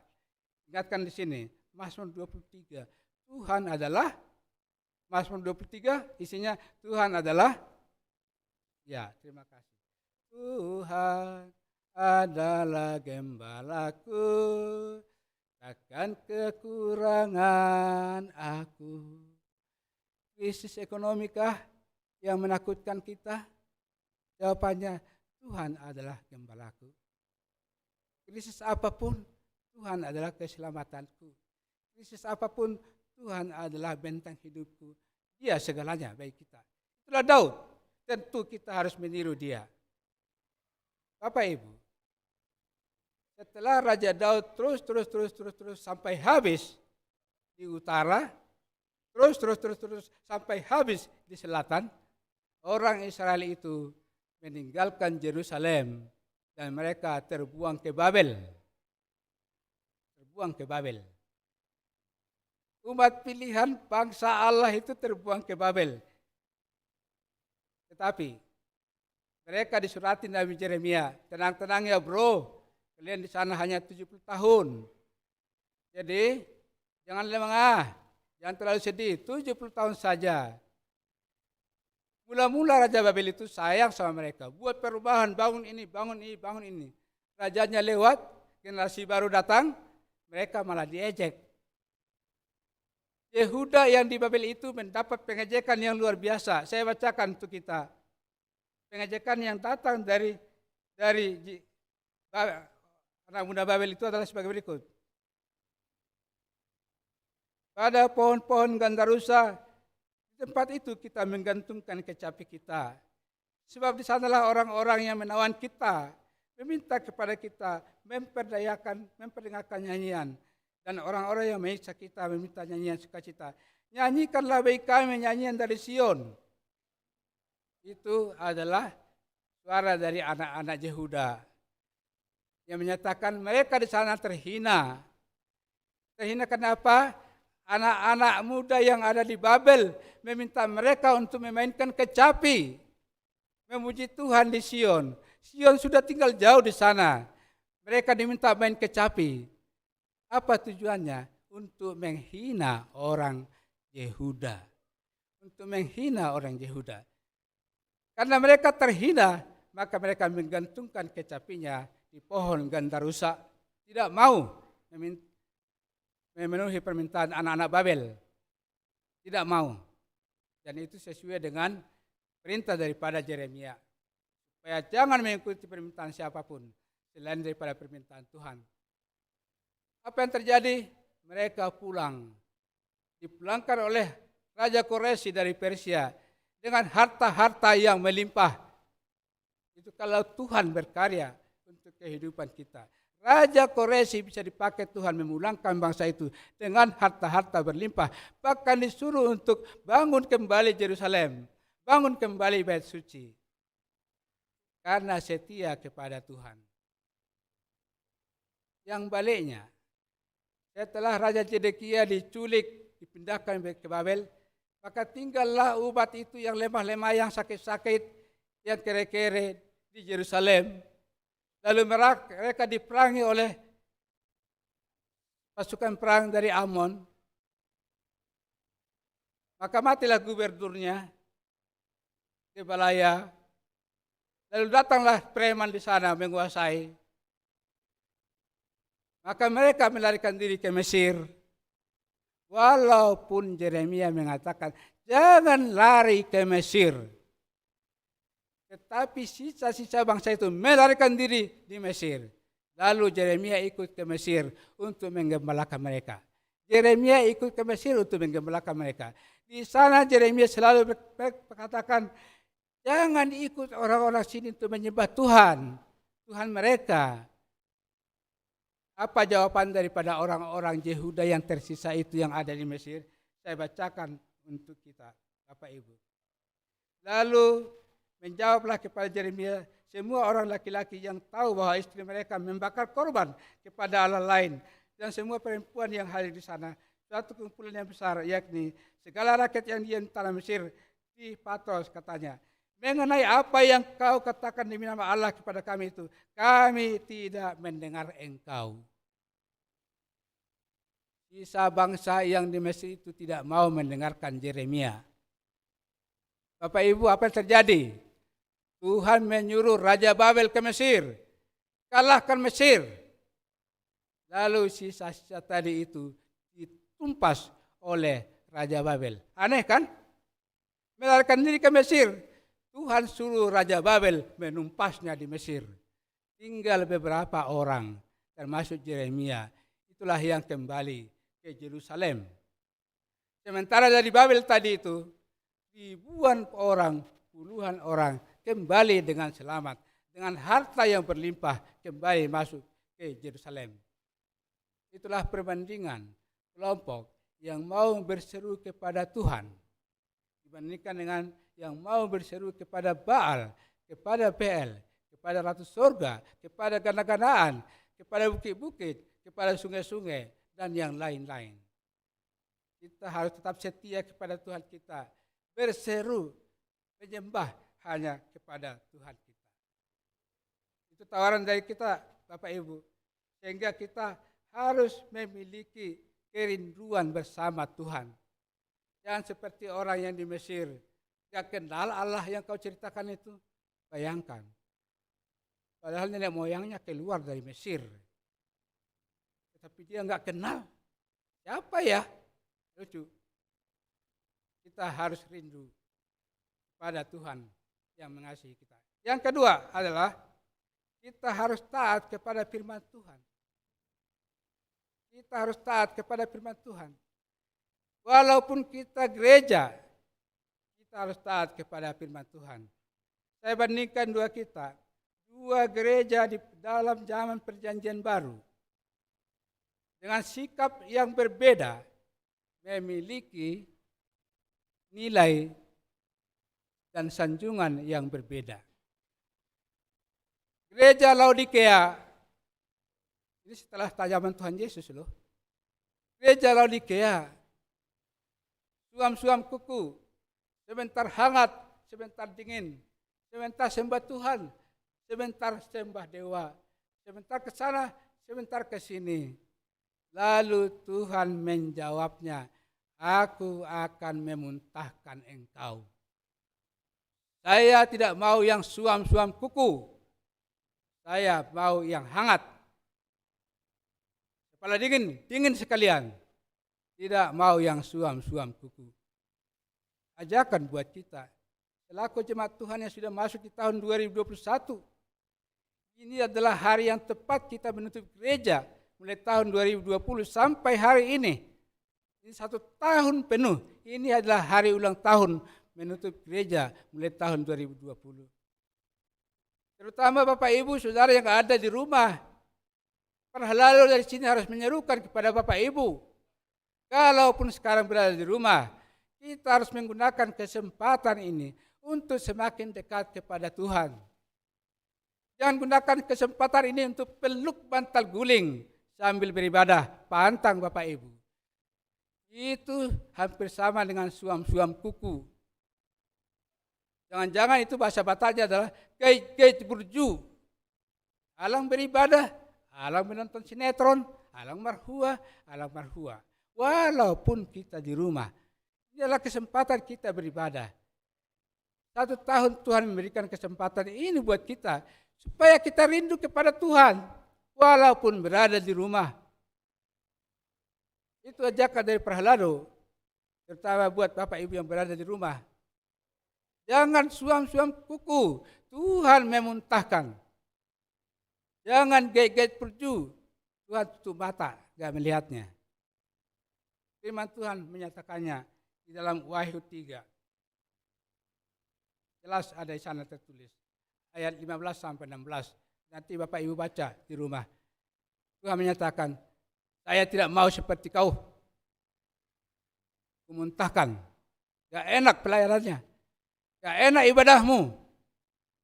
[SPEAKER 3] ingatkan di sini. Mazmur 23. Tuhan adalah, Mazmur 23 isinya Tuhan adalah, ya terima kasih. Tuhan adalah gembalaku akan kekurangan aku. Krisis ekonomikah yang menakutkan kita? Jawabannya, Tuhan adalah gembalaku. Krisis apapun, Tuhan adalah keselamatanku. Krisis apapun, Tuhan adalah benteng hidupku. Dia segalanya bagi kita. Itulah Daud. Tentu kita harus meniru dia. Bapak Ibu, setelah Raja Daud terus sampai habis di utara, terus sampai habis di selatan, orang Israel itu meninggalkan Yerusalem dan mereka terbuang ke Babel. Terbuang ke Babel. Umat pilihan bangsa Allah itu terbuang ke Babel. Tetapi mereka disurati Nabi Yeremia, tenang-tenang ya bro, kalian di sana hanya 70 tahun. Jadi jangan lengah, jangan terlalu sedih, 70 tahun saja. Mula-mula Raja Babel itu sayang sama mereka, buat perubahan, bangun ini. Rajanya lewat, generasi baru datang, mereka malah diejek. Yehuda yang di Babel itu mendapat pengejekan yang luar biasa. Saya bacakan untuk kita. Pengejekan yang datang dari anak muda Babel itu adalah sebagai berikut. Pada pohon-pohon gandarusa, di tempat itu kita menggantungkan kecapi kita. Sebab di sanalah orang-orang yang menawan kita, meminta kepada kita, memperdengarkan nyanyian. Dan orang-orang yang menyiksa kita meminta nyanyian sukacita. Nyanyikanlah bagi kami nyanyian dari Sion. Itu adalah suara dari anak-anak Yehuda yang menyatakan mereka di sana terhina. Terhina kenapa? Anak-anak muda yang ada di Babel meminta mereka untuk memainkan kecapi, memuji Tuhan di Sion. Sion sudah tinggal jauh di sana. Mereka diminta main kecapi. Apa tujuannya? Untuk menghina orang Yehuda. Untuk menghina orang Yehuda. Karena mereka terhina, maka mereka menggantungkan kecapinya di pohon gandarusa. Tidak mau memenuhi permintaan anak-anak Babel. Tidak mau. Dan itu sesuai dengan perintah daripada Yeremia. Supaya jangan mengikuti permintaan siapapun selain daripada permintaan Tuhan. Apa yang terjadi? Mereka pulang. Dipulangkan oleh Raja Koresi dari Persia dengan harta-harta yang melimpah. Itu kalau Tuhan berkarya untuk kehidupan kita. Raja Koresi bisa dipakai Tuhan memulangkan bangsa itu dengan harta-harta berlimpah. Bahkan disuruh untuk bangun kembali Yerusalem. Bangun kembali Bait Suci. Karena setia kepada Tuhan. Yang baliknya, setelah Raja Zedekia diculik, dipindahkan ke Babel, maka tinggallah umat itu yang lemah-lemah, yang sakit-sakit, yang kere-kere di Yerusalem. Lalu mereka diperangi oleh pasukan perang dari Amon. Maka matilah gubernurnya, Gebalaya. Lalu datanglah preman di sana menguasai. Maka mereka melarikan diri ke Mesir. Walaupun Yeremia mengatakan, jangan lari ke Mesir. Tetapi sisa-sisa bangsa itu melarikan diri di Mesir. Lalu Yeremia ikut ke Mesir untuk menggembalakan mereka. Yeremia ikut ke Mesir untuk menggembalakan mereka. Di sana Yeremia selalu berkatakan, jangan ikut orang-orang sini untuk menyembah Tuhan. Tuhan mereka. Apa jawaban daripada orang-orang Yehuda yang tersisa itu yang ada di Mesir? Saya bacakan untuk kita, Bapak Ibu. Lalu menjawablah kepada Yeremia semua orang laki-laki yang tahu bahwa istri mereka membakar korban kepada Allah lain, dan semua perempuan yang hadir di sana, suatu kumpulan yang besar, yakni segala rakyat yang di tanah Mesir di Patros, katanya, mengenai apa yang kau katakan demi nama Allah kepada kami itu, kami tidak mendengar engkau. Sisa bangsa yang di Mesir itu tidak mau mendengarkan Yeremia. Bapak Ibu, apa yang terjadi? Tuhan menyuruh Raja Babel ke Mesir. Kalahkan Mesir. Lalu sisa-sisa tadi itu ditumpas oleh Raja Babel. Aneh kan? Melarikan diri ke Mesir. Tuhan suruh Raja Babel menumpasnya di Mesir. Tinggal beberapa orang, termasuk Yeremia. Itulah yang kembali ke Yerusalem. Sementara dari Babel tadi itu, ribuan orang, puluhan orang kembali dengan selamat. Dengan harta yang berlimpah kembali masuk ke Yerusalem. Itulah perbandingan kelompok yang mau berseru kepada Tuhan dibandingkan dengan yang mau berseru kepada Baal, kepada Bel, kepada Ratu Sorga, kepada gana-ganaan, kepada bukit-bukit, kepada sungai-sungai, dan yang lain-lain. Kita harus tetap setia kepada Tuhan kita, berseru, menyembah hanya kepada Tuhan kita. Itu tawaran dari kita, Bapak Ibu, sehingga kita harus memiliki kerinduan bersama Tuhan. Jangan seperti orang yang di Mesir, gak kenal Allah yang kau ceritakan itu. Bayangkan. Padahal nenek moyangnya keluar dari Mesir. Tetapi dia gak kenal. Siapa ya? Lucu. Kita harus rindu pada Tuhan yang mengasihi kita. Yang kedua adalah kita harus taat kepada firman Tuhan. Kita harus taat kepada firman Tuhan. Walaupun kita gereja, kita harus taat kepada firman Tuhan. Saya bandingkan dua gereja di dalam zaman perjanjian baru. Dengan sikap yang berbeda, memiliki nilai dan sanjungan yang berbeda. Gereja Laodikea, ini setelah zaman Tuhan Yesus loh. Gereja Laodikea, suam-suam kuku, sebentar hangat, sebentar dingin, sebentar sembah Tuhan, sebentar sembah dewa, sebentar ke sana, sebentar ke sini. Lalu Tuhan menjawabnya, aku akan memuntahkan engkau. Saya tidak mau yang suam-suam kuku, saya mau yang hangat. Kepala dingin, dingin sekalian. Tidak mau yang suam-suam kuku. Ajakan buat kita, selaku jemaat Tuhan yang sudah masuk di tahun 2021, ini adalah hari yang tepat kita menutup gereja mulai tahun 2020 sampai hari ini. Ini 1 tahun penuh. Ini adalah hari ulang tahun menutup gereja mulai tahun 2020. Terutama Bapak Ibu Saudara yang ada di rumah. Lalu dari sini harus menyerukan kepada Bapak Ibu. Kalaupun sekarang berada di rumah, kita harus menggunakan kesempatan ini untuk semakin dekat kepada Tuhan. Jangan gunakan kesempatan ini untuk peluk bantal guling sambil beribadah, pantang Bapak Ibu. Itu hampir sama dengan suam-suam kuku. Jangan-jangan itu bahasa Bataknya adalah gait-gait burju. Alang beribadah, alang menonton sinetron, alang marhua, alang marhua. Walaupun kita di rumah, ini adalah kesempatan kita beribadah. 1 tahun Tuhan memberikan kesempatan ini buat kita, supaya kita rindu kepada Tuhan, walaupun berada di rumah. Itu ajakan dari Prahalado, terutama buat Bapak Ibu yang berada di rumah. Jangan suam-suam kuku, Tuhan memuntahkan. Jangan gait-gait perju, Tuhan tutup mata, gak melihatnya. Firman Tuhan menyatakannya di dalam Wahyu 3. Jelas ada di sana tertulis. Ayat 15 sampai 16. Nanti Bapak Ibu baca di rumah. Tuhan menyatakan, saya tidak mau seperti kau. Kumuntahkan. Gak enak pelayanannya. Gak enak ibadahmu.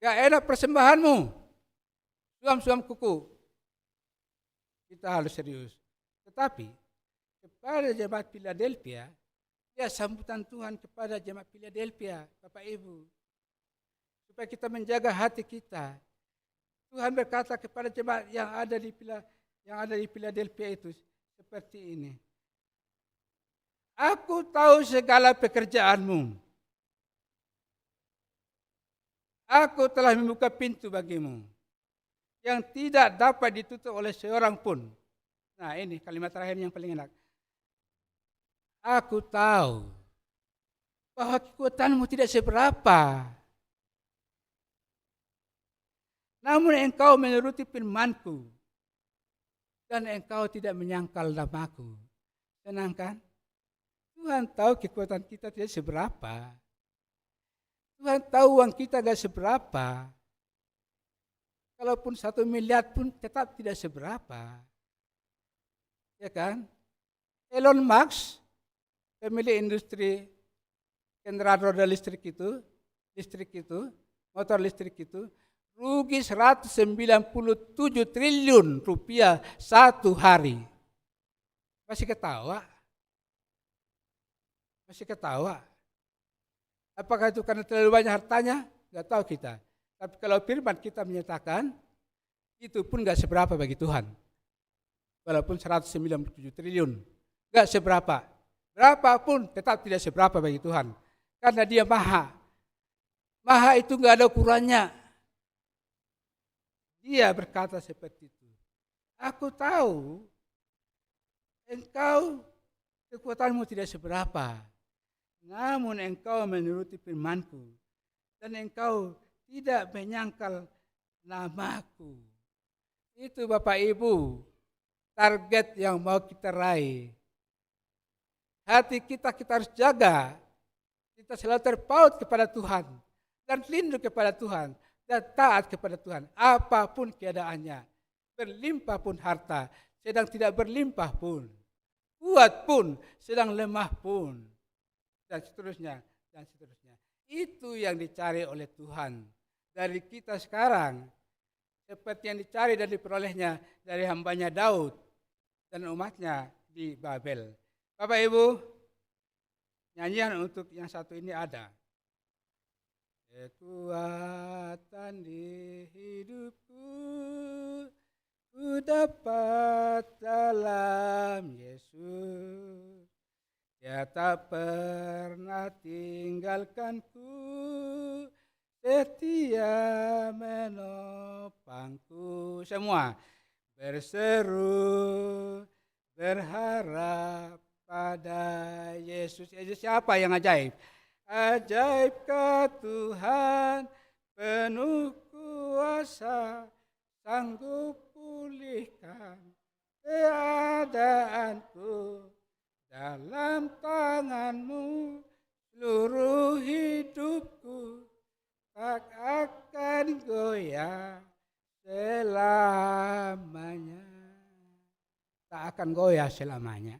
[SPEAKER 3] Gak enak persembahanmu. Suam-suam kuku. Kita harus serius. Tetapi kepada jemaat Philadelphia, ya sambutan Tuhan kepada jemaat Philadelphia, Bapak Ibu. Supaya kita menjaga hati kita. Tuhan berkata kepada jemaat yang ada di Philadelphia itu seperti ini. Aku tahu segala pekerjaanmu. Aku telah membuka pintu bagimu yang tidak dapat ditutup oleh seorang pun. Nah ini kalimat terakhir yang paling enak. Aku tahu bahwa kekuatanmu tidak seberapa. Namun engkau menuruti firman-Ku dan engkau tidak menyangkal namaku. Senang kan? Tuhan tahu kekuatan kita tidak seberapa. Tuhan tahu uang kita tidak seberapa. Kalaupun 1 miliar pun tetap tidak seberapa. Ya kan? Elon Musk, pemilik industri kendaraan roda listrik itu, motor listrik itu, rugi 197 triliun rupiah satu hari. Masih ketawa? Masih ketawa? Apakah itu karena terlalu banyak hartanya? Enggak tahu kita. Tapi kalau firman kita menyatakan, itu pun enggak seberapa bagi Tuhan. Walaupun 197 triliun. Enggak seberapa. Berapapun tetap tidak seberapa bagi Tuhan. Karena Dia maha. Maha itu enggak ada ukurannya. Dia berkata seperti itu. Aku tahu engkau kekuatanmu tidak seberapa. Namun engkau menuruti firman-Ku. Dan engkau tidak menyangkal namaku. Itu Bapak Ibu, target yang mau kita raih. Hati kita harus jaga. Kita selalu terpaut kepada Tuhan. Dan lindung kepada Tuhan. Dan taat kepada Tuhan. Apapun keadaannya. Berlimpah pun harta. Sedang tidak berlimpah pun. Kuat pun. Sedang lemah pun. Dan seterusnya. Dan seterusnya. Itu yang dicari oleh Tuhan. Dari kita sekarang. Seperti yang dicari dan diperolehnya dari hambanya Daud. Dan umatnya di Babel. Bapak Ibu. Nyanyian untuk yang satu ini ada. Kekuatan di hidupku ku dapat dalam Yesus. Dia tak pernah tinggalkanku, setia menopangku. Semua berseru, berharap pada Yesus. Yesus siapa yang ajaib? Ajaibkah Tuhan, penuh kuasa, sanggup pulihkan keadaanku. Dalam tangan-Mu seluruh hidupku tak akan goyah selamanya. Tak akan goyah selamanya.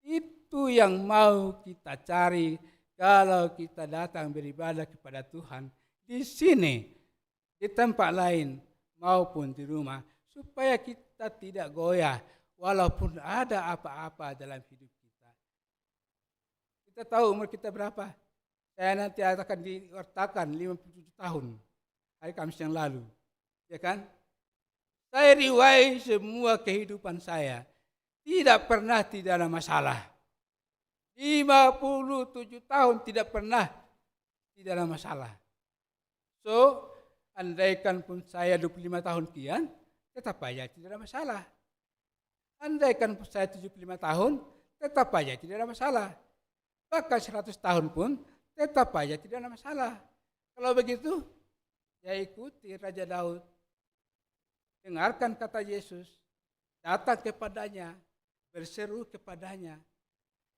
[SPEAKER 3] Itu yang mau kita cari kalau kita datang beribadah kepada Tuhan di sini, di tempat lain maupun di rumah, supaya kita tidak goyah walaupun ada apa-apa dalam hidup kita. Kita tahu umur kita berapa? Saya nanti akan diwartakan 57 tahun hari Kamis yang lalu, ya kan? Saya riwayat semua kehidupan saya, tidak pernah tidak ada masalah. 57 tahun tidak pernah tidak ada masalah. So, andaikan pun saya 25 tahun kian, tetap aja tidak ada masalah. Andaikan pun saya 75 tahun, tetap aja tidak ada masalah. Bahkan 100 tahun pun, tetap aja tidak ada masalah. Kalau begitu, ya ikuti Raja Daud. Dengarkan kata Yesus, datang kepadanya, berseru kepadanya.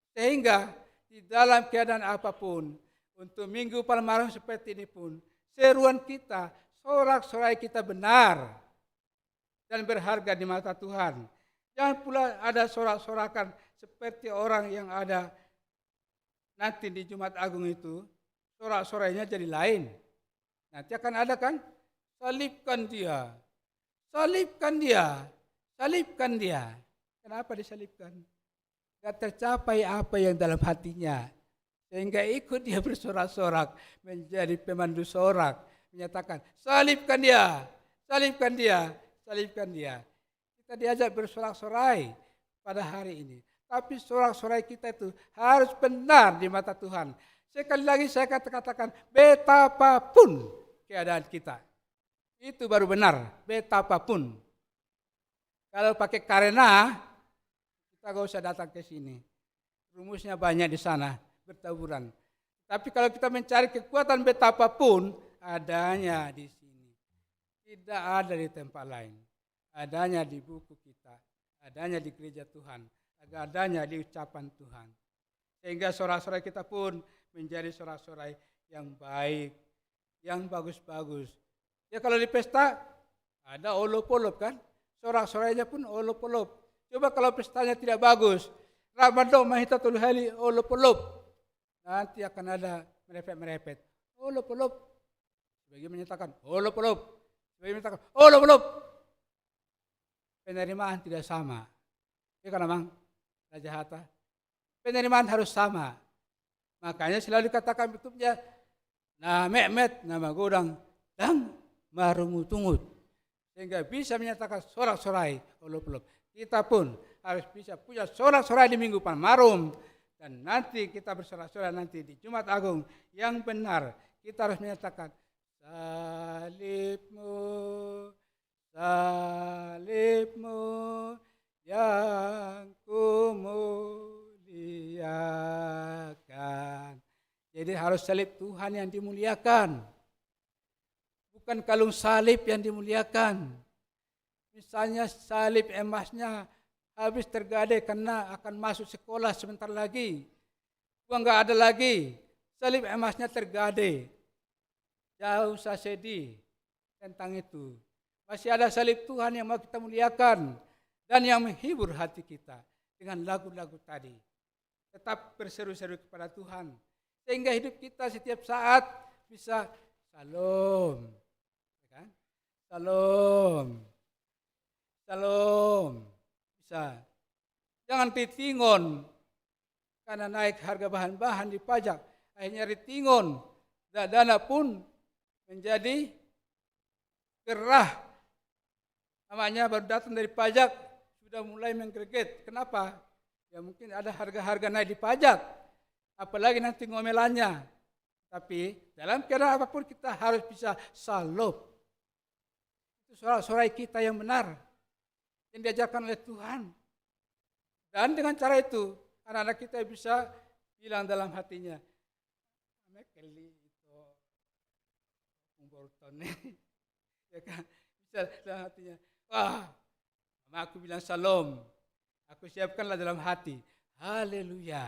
[SPEAKER 3] Sehingga di dalam keadaan apapun, untuk Minggu Palmarum seperti ini pun, seruan kita, sorak-sorai kita benar dan berharga di mata Tuhan. Jangan pula ada sorak-sorakan seperti orang yang ada nanti di Jumat Agung itu, sorak-sorainya jadi lain. Nanti akan ada kan, salibkan dia, salibkan dia, salibkan dia. Kenapa disalibkan? Gak tercapai apa yang dalam hatinya. Sehingga ikut dia bersorak-sorak, menjadi pemandu sorak, menyatakan, salibkan dia, salibkan dia, salibkan dia. Kita diajak bersorak-sorai pada hari ini. Tapi sorak-sorai kita itu harus benar di mata Tuhan. Sekali lagi saya katakan, betapapun keadaan kita. Itu baru benar, betapapun. Kalau pakai karena, kita gak usah datang ke sini. Rumusnya banyak di sana, bertaburan. Tapi kalau kita mencari kekuatan betapapun, adanya di sini. Tidak ada di tempat lain. Adanya di buku kita, adanya di gereja Tuhan, adanya di ucapan Tuhan. Sehingga sorak-sorai kita pun menjadi sorak-sorai yang baik, yang bagus-bagus. Ya kalau di pesta ada olop-olop kan, sorak-sorainya pun olop-olop. Coba kalau pestanya tidak bagus, Ramadan mahitatul hali olop-olop, nanti akan ada merepet-merepet. Olop-olop, sebagian menyatakan olop-olop, sebagian menyatakan olop-olop. Penerimaan tidak sama. Ya kan Bang Raja Hatta? Penerimaan harus sama. Makanya selalu dikatakan bentuknya, nah Mehmet, nama godang, dan marumutungut. Sehingga bisa menyatakan sorak-sorai olop-olop. Kita pun harus bisa punya sorak-sorai di Minggu Panmarum. Dan nanti kita bersorak-sorai nanti di Jumat Agung yang benar. Kita harus menyatakan salibmu, salibmu yang kumuliakan. Jadi harus salib Tuhan yang dimuliakan. Bukan kalung salib yang dimuliakan. Misalnya salib emasnya habis tergadai karena akan masuk sekolah sebentar lagi. Uang enggak ada lagi. Salib emasnya tergadai. Jauh saya sedih tentang itu. Masih ada salib Tuhan yang mau kita muliakan dan yang menghibur hati kita dengan lagu-lagu tadi. Tetap berseru-seru kepada Tuhan sehingga hidup kita setiap saat bisa Shalom. Kan? Shalom. Shalom. Bisa. Jangan ritingon karena naik harga bahan-bahan dipajak. Akhirnya ritingon. Dana pun menjadi gerah. Namanya baru datang dari pajak sudah mulai menggreget. Kenapa? Ya mungkin ada harga-harga naik di pajak. Apalagi nanti ngomelannya. Tapi dalam keadaan apapun kita harus bisa salop. Itu sorak-sorai kita yang benar. Yang diajarkan oleh Tuhan. Dan dengan cara itu anak-anak kita bisa bilang dalam hatinya. Mekeli itu umborton. Ya kan? Bisa dalam hatinya. Wah, mama aku bilang salam. Aku siapkanlah dalam hati. Haleluya.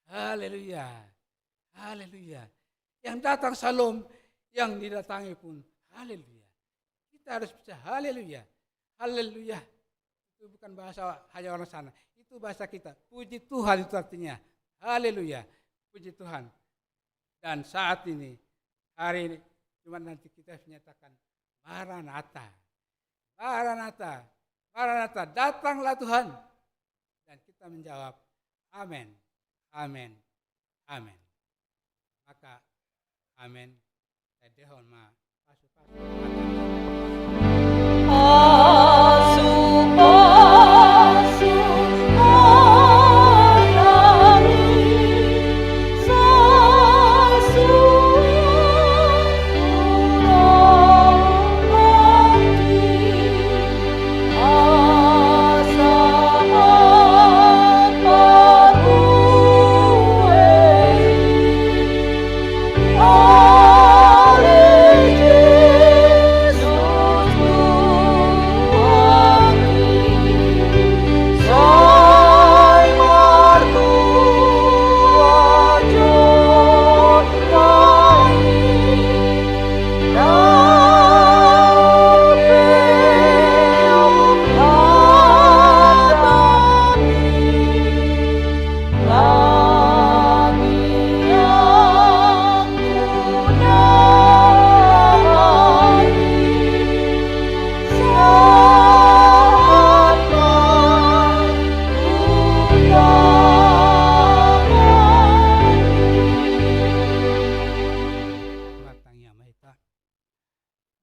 [SPEAKER 3] Haleluya. Haleluya. Yang datang salam, yang didatangi pun haleluya. Kita harus bisa haleluya. Haleluya. Itu bukan bahasa hanya orang sana. Itu bahasa kita. Puji Tuhan itu artinya. Haleluya. Puji Tuhan. Dan saat ini, hari ini, cuma nanti kita menyatakan Maranatha. Maranatha, Maranatha, datanglah Tuhan. Dan kita menjawab, amin, amin, amin. Maka, amin, saya dehon ma, pasu-pasu.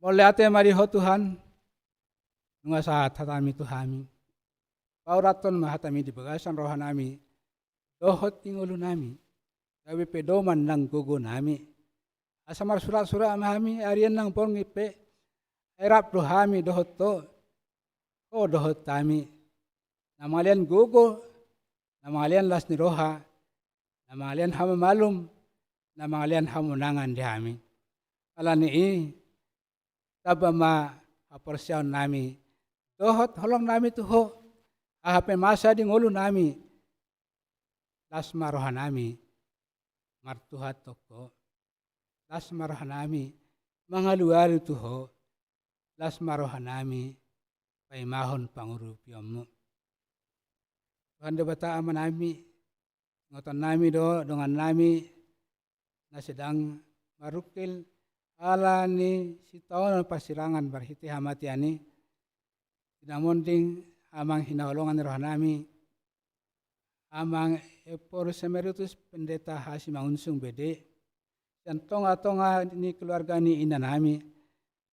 [SPEAKER 3] Oleh mariho Tuhan, nunga saat hatami Tuhami, pauraton mahatami di bagasan rohanami, dohot tingulu nami, gawe pedoman nang gogo nami, asamar surat-surat mahami, arian nang pongipe, erap rohami dohot to, dohot tami, namalian gogo, namalian las ni roha, namalian hama malum, namalian hamunangan di hami. Alani taba ma aporsyaon nami, dohot holong nami tuho, ahape masa di ngulu nami, las maroha nami, martuha toko, las maroha nami, mangaluari tuho, las maroha nami, paimahon pangurupiomu. Tuhan bata aman nami, ngoton nami dengan nami na sedang marukil ala ni sitaon pasirangan barhiti hamati ani tinamonding amang hinaholongan roh nami amang epor semeritus pendeta Hasim Unsung bede dan tonga ni keluarga ni ina nami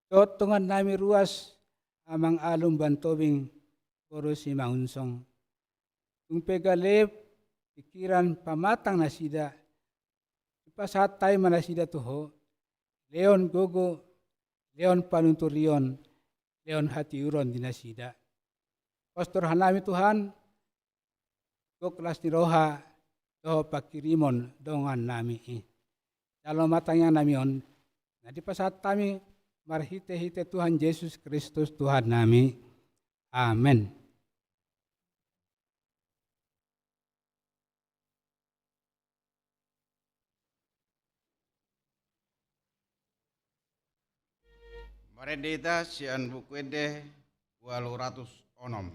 [SPEAKER 3] totongan nami ruas amang alum bantobing porusi maunsong tungpegalep pikiran pamatang nasida pasatay manasida tuho Leon gogo, Leon panunturion, Leon hatiuron dinasida. Pastor hanami Tuhan, go kelas ni roha, doho pakirimon dongan nami. Dalam matanya nami on, nah di pasat kami marhite-hite Tuhan Yesus Kristus Tuhan nami. Amin.
[SPEAKER 4] Maredeta sian bukwede 200 onom.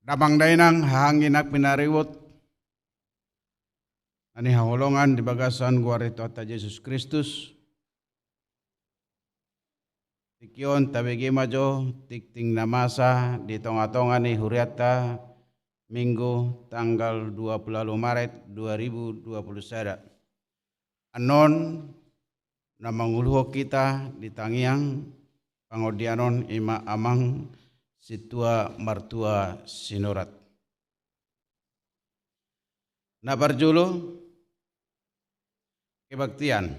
[SPEAKER 4] Dabang dainang hanginak pinariwot ani hahulongan di bagasan guarito ata Yesus Kristus tikion tabegi majo tikting namasa di tonga-tonga ni huriata Minggu tanggal 20 Maret 2021 anon na manguluho kita di tangiang pangodianon ima amang situa martua sinorat. Na barjulo kebaktian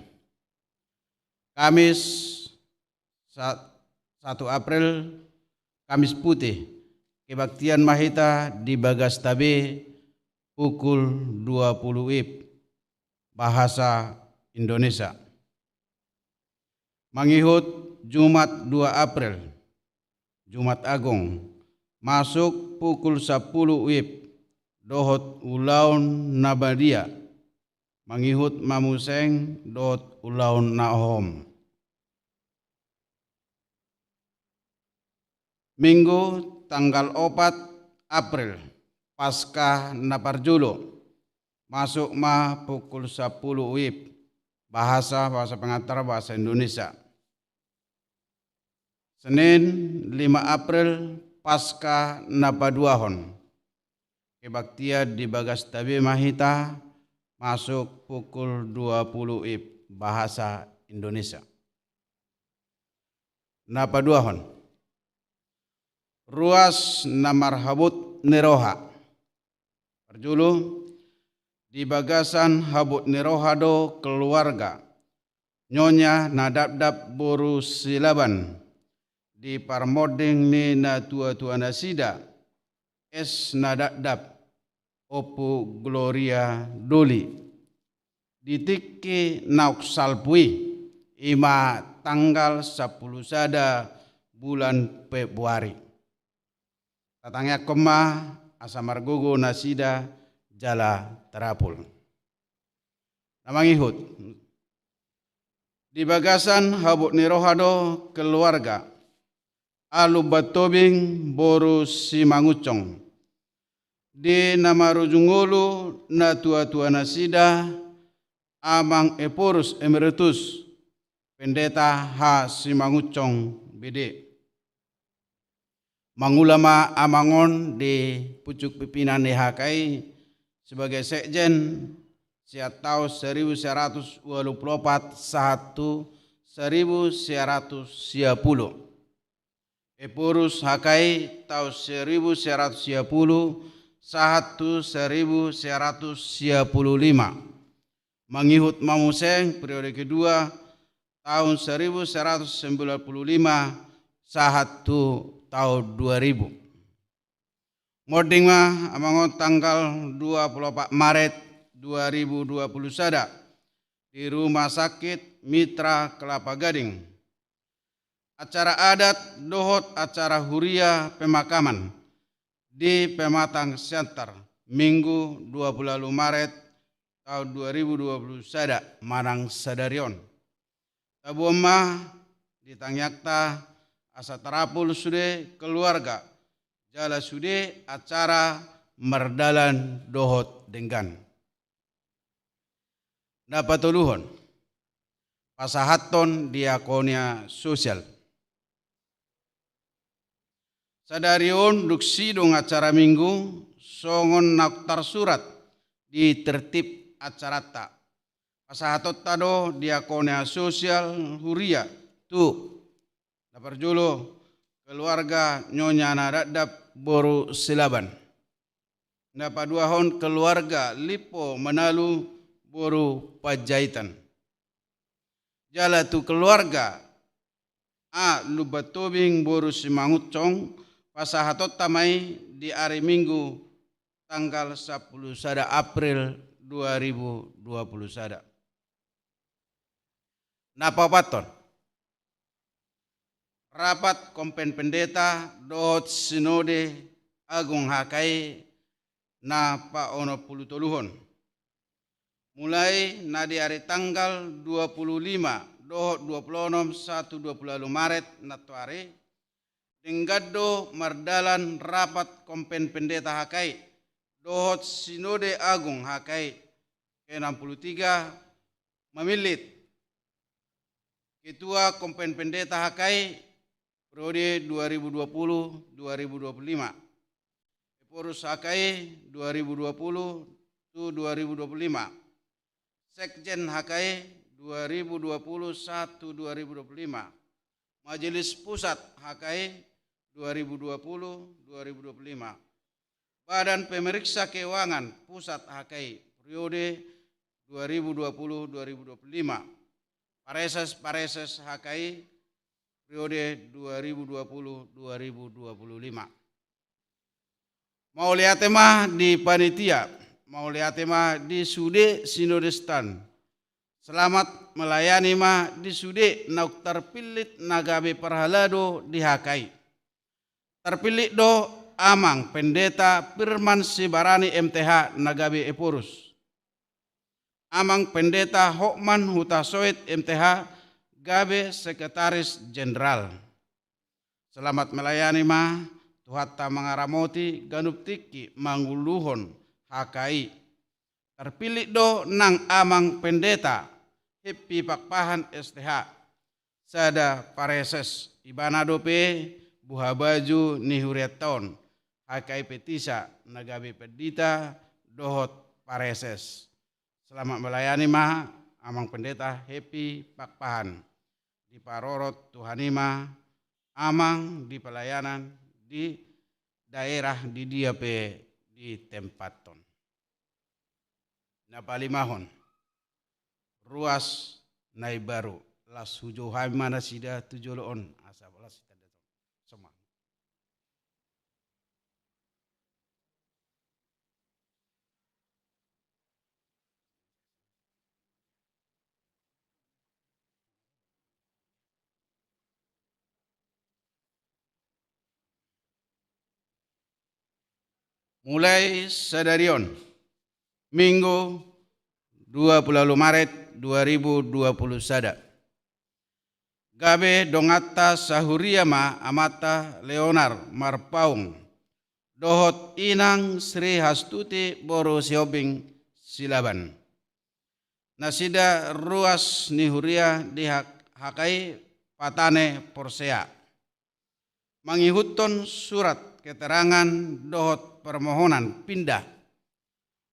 [SPEAKER 4] Kamis 1 April Kamis Putih kebaktian mahita di Bagastabe pukul 20 WIB bahasa Indonesia. Mangihut Jumat 2 April Jumat Agung masuk pukul 10 WIB dohot ulaun nabadia mangihut mamuseng dohot ulaun nahom. Minggu tanggal 4 April Paskah Naparjulo masuk ma pukul 10 WIB bahasa pengantar bahasa Indonesia. Senin 5 April Paskah Napaduahon kebaktia di Bagastabe Mahita masuk pukul 20 WIB bahasa Indonesia. Napaduahon ruas namarhabut niroha perjulu di bagasan habut nirohado keluarga Nyonya nadabdab boru silaban di parmodeng ni na tua nasida es nadabdab opo Gloria Doli ditiki nauk salpui ima tanggal 10 sada bulan Februari. Tatangnya koma asamargogo nasida jala terapul. Namangihut di bagasan habuk nirohado keluarga alu batobing boru simangucong di nama rujungulu na tua nasida Amang Eporus Emeritus Pendeta H. Simangucong BD. Mangulama Amangon di pucuk pimpinan DHKI sebagai sekjen sejak tahun 1924 satu 1910. Eporus HKI tahun 1910 satu 1915. Mangihut Mamuseng periode kedua tahun 1995 satu tahun 2000. Moding mah amangon tanggal 24 Maret 2020 sada di Rumah Sakit Mitra Kelapa Gading. Acara adat dohot acara huria pemakaman di Pematang Center Minggu 20 Maret tahun 2020 sada Manang Sadarion. Tabuama ditangyakta asa terapul sude keluarga jala sude acara merdalan dohot denggan. Dapat tuluhon pasahaton diakonia sosial. Sadarion duksi dong acara minggu songon naktar surat di tertib acara tak. Pasahatot tado diakonia sosial huria tu dapat julu keluarga Nyonya nadabdab boru silaban. Dapat dua hon keluarga Lipo Menalu boru Pajaitan. Jala tu keluarga A Lubatobing boru Simangucong pasahatot tamai di hari Minggu tanggal 10 sada April 2020 sada. Napa paton? Rapat Kompen Pendeta dohot Sinode Agung HKI na paono puluh toluhon. Mulai na di hari tanggal 25 dohot 26 1 20 Maret na tuare denggado mardalan rapat Kompen Pendeta HKI dohot Sinode Agung HKI ke-63 memilit Ketua Kompen Pendeta HKI periode 2020-2025, Eporus HKI 2020-2025, Sekjen HKI 2021-2025, Majelis Pusat HKI 2020-2025, Badan Pemeriksa Keuangan Pusat HKI periode 2020-2025, Pareses HKI periode 2020-2025. Mau lihat tema di panitia, mau lihat tema di Sude Sinodestan. Selamat melayani mah di Sude nauk terpilih nagabe perhalado di HKI. Terpilih do Amang Pendeta Firman Sibarani MTH Nagabe Eporus. Amang Pendeta Hokman Hutasoit MTH Gabe Sekretaris Jenderal. Selamat melayani mah Tuhatta Mangaramoti Ganup Tiki Mangguluhon HKI. Terpilih do nang Amang Pendeta Happy Pakpahan STH Sada Pareses Ibana Dope Buha Baju Nihuriaton HKI Petisa Nagabe Pedita Dohot Pareses. Selamat melayani mah Amang Pendeta Happy Pakpahan di Parorot Tuhanima Amang di pelayanan di daerah di dia pe di tempat ton. Napalimahon ruas nai baru las hujo hai mana sida tujoloon asa balas sama. Mulai sedarion Minggu 20 Maret 2020 sada. Gabe dongata sahuriama amata Leonar Marpaung. Dohot inang Sri Hastuti Boro Siobing Silaban. Nasida ruas nihuria di hakai patane porsea. Mangihuton surat keterangan dohot permohonan pindah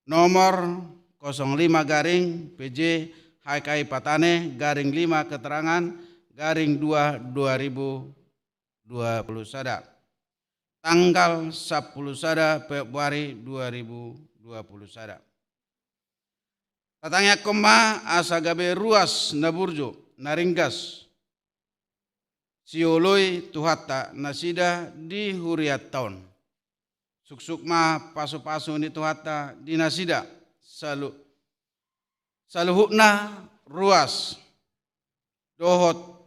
[SPEAKER 4] nomor 05 garing PJ Hakai Patane garing 5 keterangan garing 2 2020 sada tanggal 10 sada Februari 2020 sada. Tatangnya koma asagabe ruas naburjo naringgas sioloi tuhata nasida di huriat tahun. Suksukma pasu-pasu ni tuhata di nasida saluhukna ruas dohot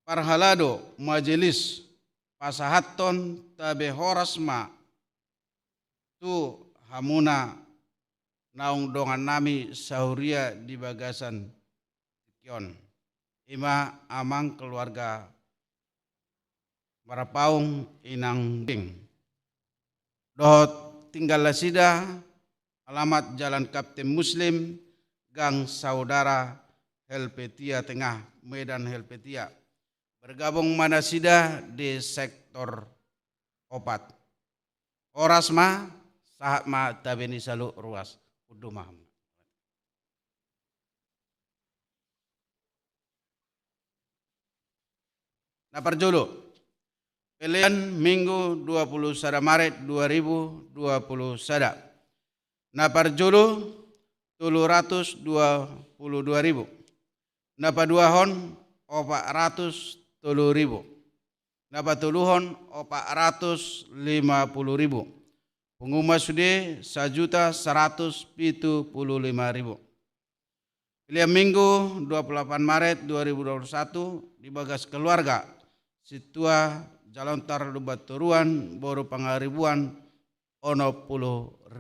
[SPEAKER 4] parhalado majelis pasahaton tabe horasma tu hamuna naung dongan nami sahuria di bagasan kion. Ima amang keluarga Marapaung inang ding. Dohot tinggal lasida alamat Jalan Kapten Muslim Gang Saudara Helvetia Tengah Medan Helvetia. Bergabung manasida di sektor opat. Orasma sahatma tabeni salu ruas udumah. Naparjolo, pilihan Minggu 20 sada Maret 2020 sada. Naparjolo 722.000. Napaduahon 410.000. Napatuluhon 450.000. Pengumuman sude 1.175.000. Pilihan Minggu 28 Maret 2021 di bagas keluarga Situa Jalontar Lubaturuan Boru Pangaribuan 10.000.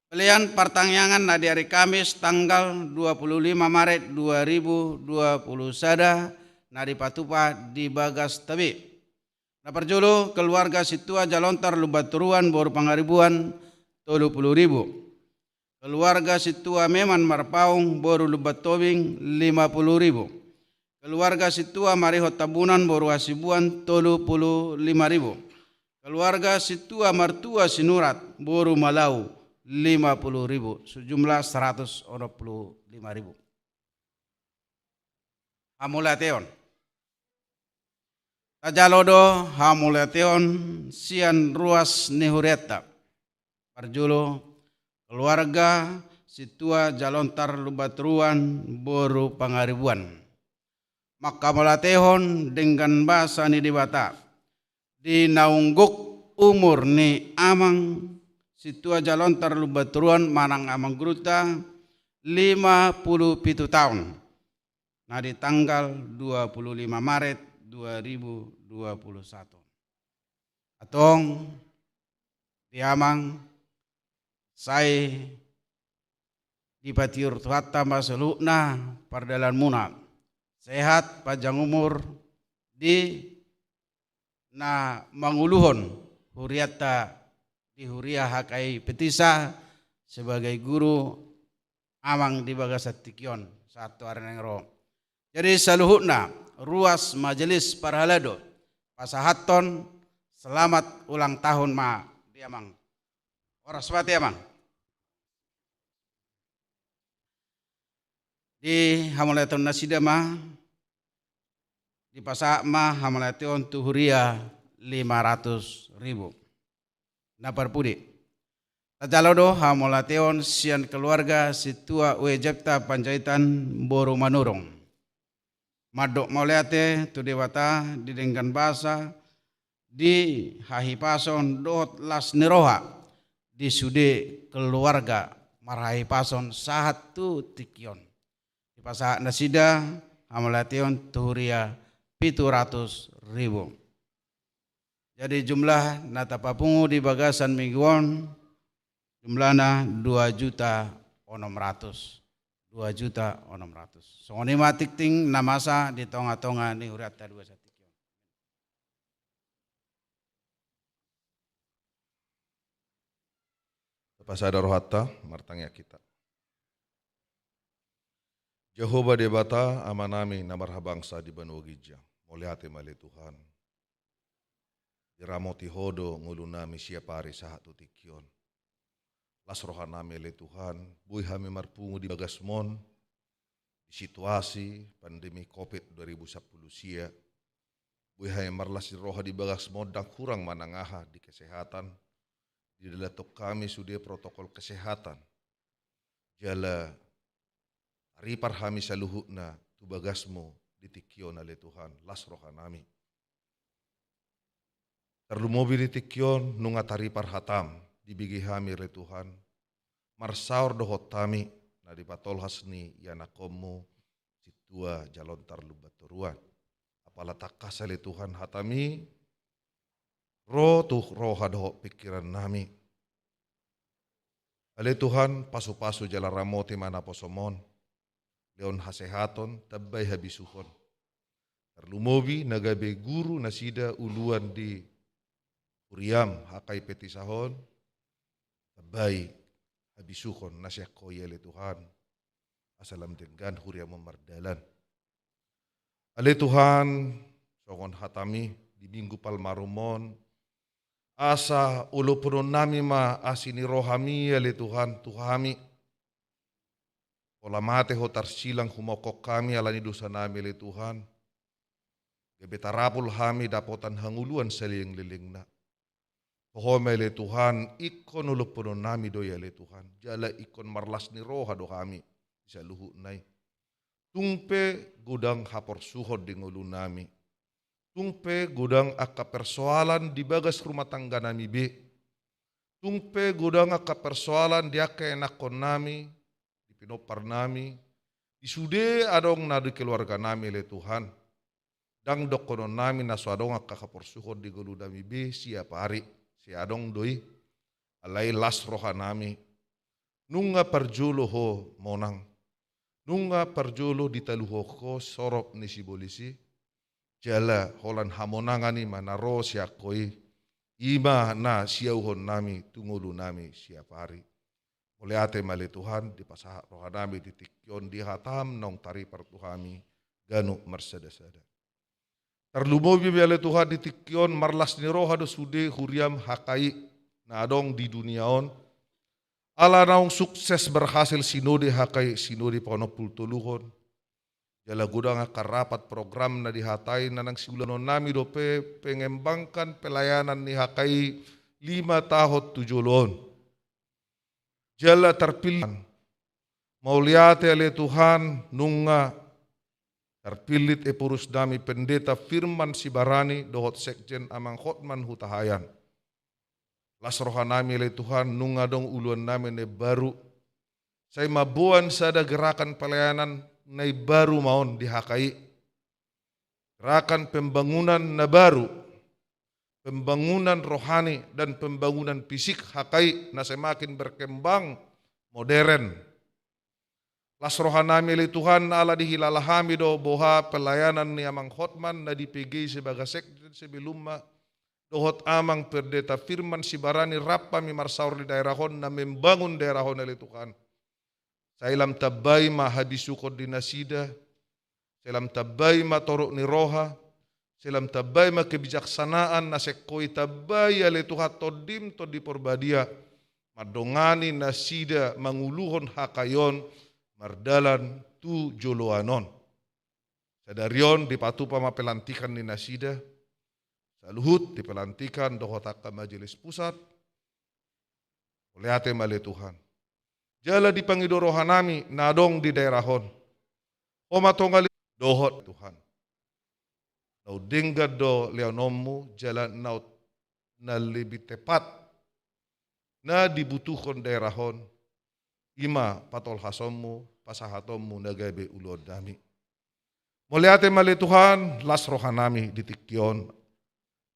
[SPEAKER 4] Pilihan pertangyangan di hari Kamis tanggal 25 Maret 2020 sada nadi patupa di bagas tabi. Naparjolo keluarga Situa Jalontar Lubaturuan Boru Pangaribuan 30.000. Keluarga Situa Meman Marpaung Boru Lubatobing 50.000. Keluarga Situa Mariho Tabunan Boru Hasibuan 35.000. Keluarga Situa Martua Sinurat Boru Malau 50.000. Sejumlah 125.000. Hamulateon. Tajalodo hamulateon sian ruas nihureta. Parjulo keluarga Situa Jalontar Lubatruan Boru Pangaribuan. Maka malatehon dengan bahasa ni dibata di naungguk umur ni amang Situa Jalontar Lubatruan manang amang gruta 57 tahun. Nah di tanggal 25 Maret 2021. Atong di amang saya di patiur tuhatta maselukna pardalan muna. Sehat panjang umur di na manguluhon huriata di huria hakai petisa sebagai guru amang di bagasat tikion satu arenengro. Jadi saluhutna ruas majelis parhalado pasahaton selamat ulang tahun ma di amang. Oraswati amang. Di hamulaton nasida ma di pasak ma hamulaton tuhuria 500.000. Napar pudi. Tajalodo hamolateon sian keluarga situa Ujepta Panjaitan Boru Manurung. Madok mauleate tu dewata di denggan basa di hahipason dohot las niroha di sude keluarga marahi pason sahat tu tikion. Di pasahat nasida hamolateon tuhuria 700.000. Jadi jumlah nata papungu di bagasan mingguan jumlahnya 2.600.000. 2.600.000. Songoni matik ting namasa di tonga-tonga ni huriat ta 2 satikyo.
[SPEAKER 5] Pasada rohata martangya kita. Jehovah debata amanami namarha bangsa di Banu Gija. Moliate male Tuhan. Diramoti hodo ngulunami siapari sahatu tikion. Las rohanami le Tuhan. Bui hami marpungu di bagasmon. Di situasi pandemi COVID 2010 sia. Bui hami marlas roha di bagasmon dan kurang manangaha di kesehatan. Di dalam kami sudah protokol kesehatan. Jala ripar hami saluhutna tu bagasmu ditikion oleh Tuhan las rohanami. Terlumobi ditikion nunga taripar hatam dibigi hami oleh Tuhan. Marsaur dohot tami na dipatol hasni yanakomu situa jalon tarlubaturuan. Apala takas oleh Tuhan hatami roh tuh roha dohot pikiran nami. Ale Tuhan pasu-pasu jala ramoti mana posomon. Leon hasehaton tabay habisuhon. Terlumobi nagabe guru nasida uluan di Uriam hakai petisahon. Tabay habisuhon nasya koyele Tuhan. Asalam tenggan huriam memardalan. Ale Tuhan songon hatami di minggu palmarumon. Asa ulu punon nami ma asini rohami ale Tuhan Tuhami. Ola mate hotar silang humokok kami alani dosa nami le Tuhan. Gebetarapul hami dapotan hanguluan seliling lilingna. Pohome le Tuhan ikon ulupunon nami doya le Tuhan. Jala ikon marlas ni roha do kami. Bisa luhu nai. Tungpe gudang hapor suhod di ngulu nami. Tungpe gudang akka persoalan di bagas rumah tangga nami be. Tungpe gudang akka persoalan di akka enakon nami. Pinopar nami, isude adong nadu keluarga nami le Tuhan. Dang dokonon nami naso adong kakapursuhon di gulu nami be siapa hari. Si adong doi, alai las roha nami. Nunga perjulu ho monang. Nunga perjulu ditaluho ko sorop ni si bolisi. Jala holan hamonangani mana ro siakoi. Ima na siauhon nami tungulu nami siapa hari. Oleh ate male Tuhan di pasah rohanami ditikyon di hatam nong tari pertuhami ganu mersada-sada. Terlumobi bale Tuhan ditikyon marlas ni rohado sude huriam hakai na adong di duniaon. Ala naong sukses berhasil sinode hakai sinode panopul tuluhon. Jala gudang akar rapat program na dihatai na nang sigulanon nami dope pengembangkan pelayanan ni hakai 5 tahun 7 lon. Jala terpilih mauliate ale Tuhan nunga terpilih purus dami pendeta Firman Sibarani dohot sekjen amang hotman hutahayan. Las rohanami ale Tuhan nunga dong uluan nami ne baru. Saya mabuan sada gerakan pelayanan na baru maun dihakai. Gerakan pembangunan na baru. Pembangunan rohani dan pembangunan fisik hakai na semakin berkembang modern. Las rohanami le Tuhan ala dihilalahami do boha pelayanan ni amang hotman na dipegi sebagai sekjen sebelum dohot amang pendeta Firman Sibarani rapa mi marsaur di daerah hon na membangun daerah hon le Tuhan. Sailam tabai ma habisu koordinasida. Sailam tabai ma torok ni roha. Selam tabai ma kebijaksanaan na sekoi tabai ale Tuhan todim to di porbadia madongani nasida manguluhon hakayon mardalan tu joloanon. Sadarion dipatupa ma pelantikan ni nasida. Saluhut dipelantikan dohotaka majelis pusat. Oleh male Tuhan. Jala di pangidorohan nami nadong di daerah hon. Oma tongali dohot Tuhan. Nau dengar do leonomu jalan nau na lebih tepat na dibutuhkan daerah hon. Ima patol hasommu pasahatommu nagabe ulod dami. Moliate male Tuhan las rohanami di tikion.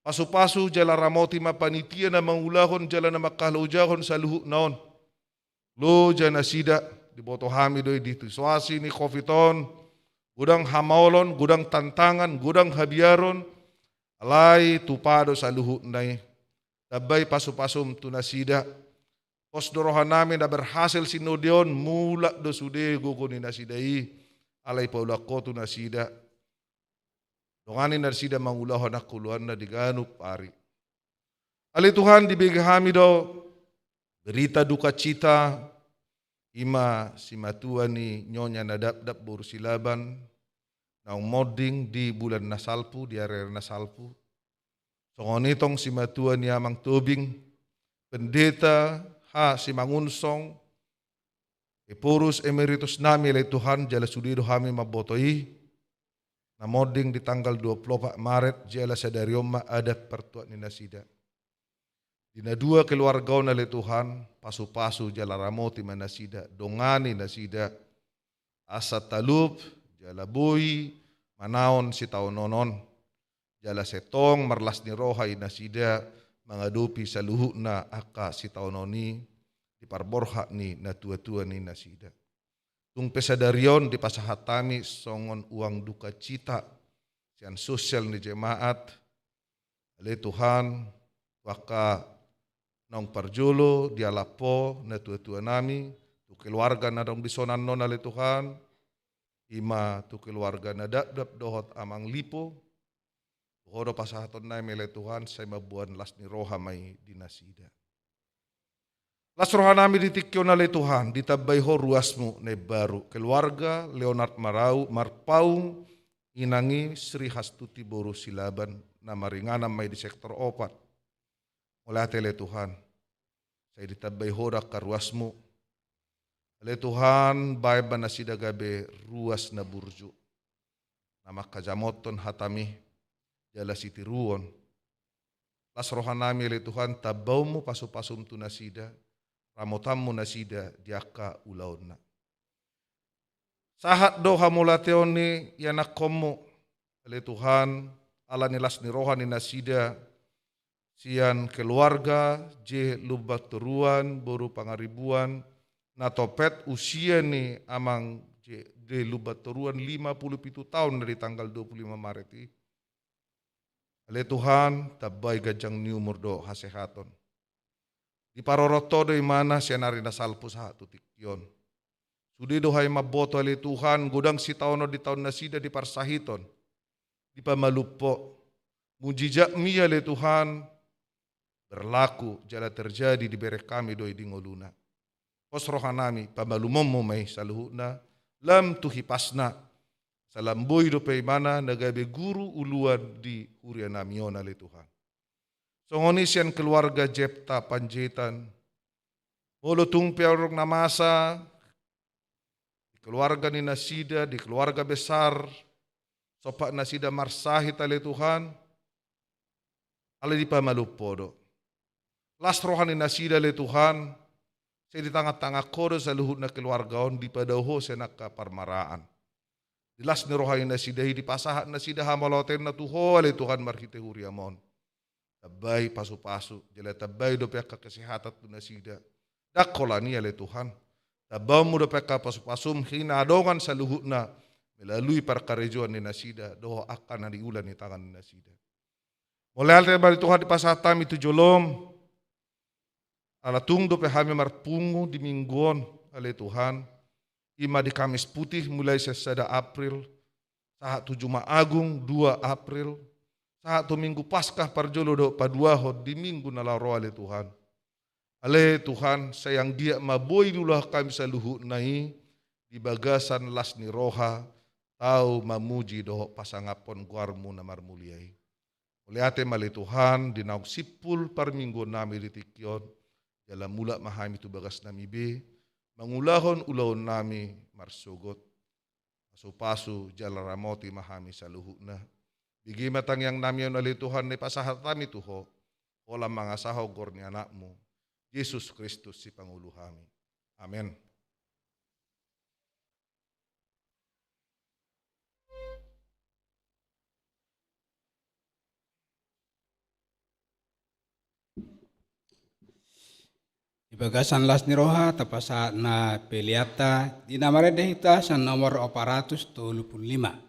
[SPEAKER 5] Pasu-pasu jala ramoti mapanitia na mangulahon jala na makahlaujahon sa luhuk naon. Lo jana sida di boto hami doi di tusuasi ni kofiton, gudang hamaolon, gudang tantangan, gudang habiaron, alai tupado sa luhuk nai. Dabay pasu-pasum tunasida. Pos dorohan namin na berhasil sinodion mula do sude gugo ni nasidai. Alay paula ko tunasida. Donganin narsida mangulahon akuluan na diganuk pari. Alay Tuhan dibigay hami do berita duka cita ima si matua ni nyonya nadap-dap Borusilaban naung modding di bulan nasalpu, di area nasalpu. Songonitong si matua ni amang tubing pendeta ha si mangunsong Epurus emeritus nami oleh Tuhan jala sudido kami mabotoi na modding di tanggal 24 Maret jala sadarioma adat pertuat ni nasida. Dina dua keluarga na le Tuhan, pasu-pasu jala ramoti manasida, dongani nasida, asa talup, jala bui, manaon si taunonon, jala setong marlas ni rohai nasida, mengadupi sa luhuk na aka si taunoni, di parborha ni na tua-tua ni nasida. Tung pesadarion di pasahatami songon uang duka cita, sian sosial ni jemaat, le Tuhan, waka nong parjolo dia lapo na tua-tua nami tu keluarga na dong bisonan nona le Tuhan ima tu keluarga na dap dohot amang lipo hodo pasahaton nami le Tuhan saya mabuan las ni roha mai dinasida las roha nami ditikyo na le Tuhan ditabay ho ruasmu na baru keluarga Leonard Marpaung inangi Sri Hastuti Borusilaban na maringanam may di sektor 4. Oleh le Tuhan, saya ditabay hodak karuasmu. Le Tuhan, baik na sida gabe ruas na burju. Nama kajamoton hatami, jala sitiruon. Las rohanami le Tuhan, tabaumu pasu-pasum tu nasida, ramotammu nasida diaka ulauna. Sahat do hamulateoni yanakomu, le Tuhan, ala nilas ni rohani nasida, sian keluarga je lubat teruan boru pangaribuan na topet usia ni amang je lubat teruan 57 tahun dari tanggal 25 Maret i. Ale Tuhan tabay gajang ni umur do hasehaton. Di paroroto do imana sian arina salpu sa tutikyon. Sudi do hay maboto ale Tuhan gudang si taono di tahun nasida di parsahiton. Di pamalupo. Mujijak mi ale Tuhan berlaku jala terjadi di bere kami doi di ngoluna. Pos rohanami pamalumommo may saluhuna lam tuhipasna salam boy do pay mana nagabe guru uluan di hurian namiona le Tuhan. Songonisian keluarga Jepta Panjaitan mulutung piarong namasa di keluarga ni nasida di keluarga besar sopak nasida marsahit ale Tuhan ale di pamalupodo. Las rohani nasida le Tuhan, saya di tengah-tengah kode sa luhut na keluarga on di padaho sa nakaparmaraan. Di las ni rohani nasida di pasahat nasida hamaloten na tuho le Tuhan marhite huriamon. Tabay pasu-pasu, jala tabay do peka kesehatan tu nasida. Dakola niya le Tuhan. Tabaw mo do peka pasu-pasum hinadongan sa luhut na melalui perkarejuan ni nasida doho akan na diulan ni tangan ni nasida. Mulai alta bali Tuhan di pasahat itu jolom. Ala tungdo pe hami marpungu di mingguon ale Tuhan. Ima di Kamis Putih mulai 1 April. Saat 7 Agung 2 April. Saat tu minggu Paskah parjolo do paduaho di minggu nalaro ale Tuhan. Ale Tuhan sayang dia maboy dulah kami saluhu nai di bagasan las ni roha tau mamuji do pasangapon guarmu na marmuliai. Oleh ate mali Tuhan dinauk sipul par minggu nami di tikyon. Jala mula mahami tu bagas nami be, mangulahon ulahon nami marsogot. Pasu-pasu jala ramoti mahami saluhuna. Bigi matang yang nami onali Tuhan ni pasahat kami tuho, olam mga sahogor ni anakmu, Yesus Kristus si Pangulo kami. Amen.
[SPEAKER 3] Ibagasan las ni roha tapasa na peliata dinamare dehita san nomor 435.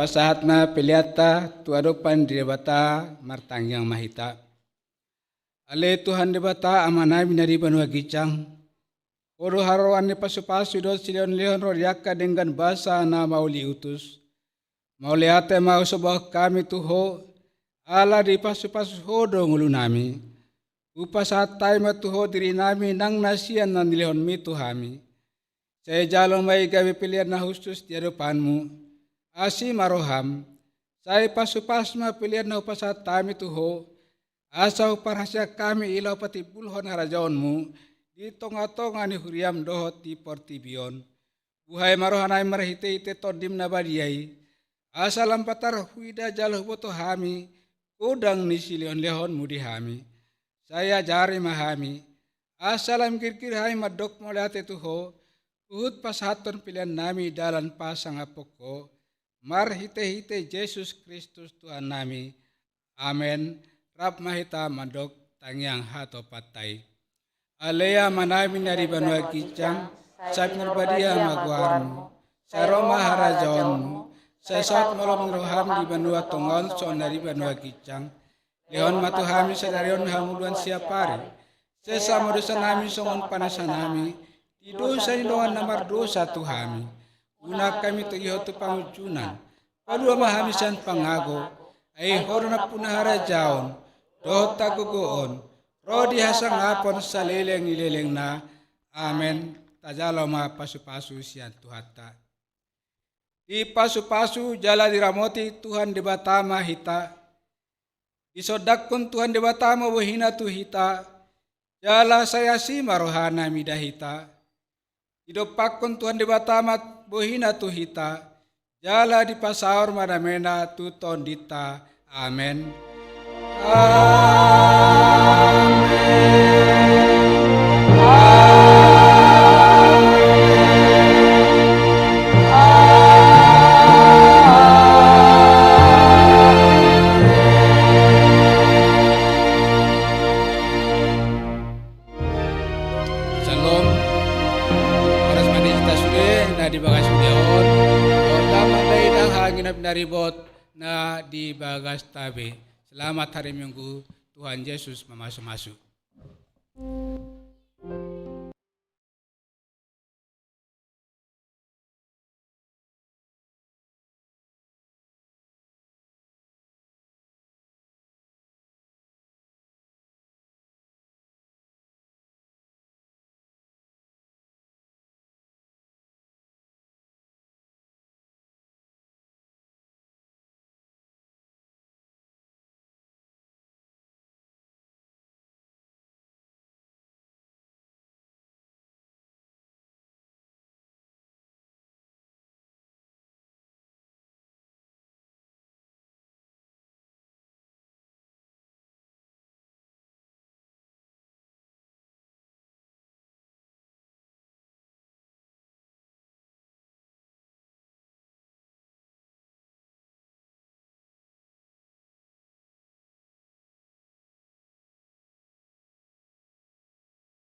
[SPEAKER 3] Saat na peliata tuadopan di debata martang yang mahita. Ale Tuhan debata amanai binari banua gicang. Oro haroan ni pasu-pasu do silion leon rodiaka dengan bahasa na mauli utus. Mauli hate mau sebuah kami tuho ala di pasu-pasu hodo ngulu nami. Upa saat taima tuho diri nami nang nasian nan leon mi tuhami. Saya jalong mai gawe pilihan na khusus di hadapanmu. Asi maroham, saya pasu-pasma pilihan na upasat tami tuho, asa uparasya kami ilaw pati bulhon harajaonmu, di tonga-tonga ni huriam dohot di portibion. Buhay marohanay marahite-ite todim na badiyay, asa lampatar huida jaloh boto hami, udang ni silion lehon mudi hami. Saya jari mahami, asa lam kirkir hai madok molate tuho, uhud pasaton pilihan nami dalan pasang apoko, Mar hite-hite Yesus Kristus Tuhan nami. Amen. Rab mahita mandok tangyang hato patay. Alea manami nari banua kicang, sapnul badia maguarmu, saroma harajaonmu, sesat molom roham di banua tongon son nari banua kicang, leon matuhami sadarion hamuluan siapari, sesa modusan nami songon panasan nami, di dosa indongan namar dosa tuhami, guna kami tegiho tu pangujunan, palua mahamisan pangago, ai horona punah harajaon, doh tagugoon, Rodi hasang apon sa leleng na. Amen. Tajalo ma pasu-pasu sian Tuhata. Di pasu-pasu jala diramoti Tuhan di batama hita. Isodakun Tuhan di batama wahina tu hita. Jala saya si marohana midahita. Idopakun Tuhan di batama wahina tu hita. Jala di pasaur madamena tu tondita. Amen. Shalom. Oras manita sudah na di bagas videon. Tama tayo ng hangin na ribot na di bagas tabi. Selamat hari Minggu, Tuhan Yesus memasuk-masuk.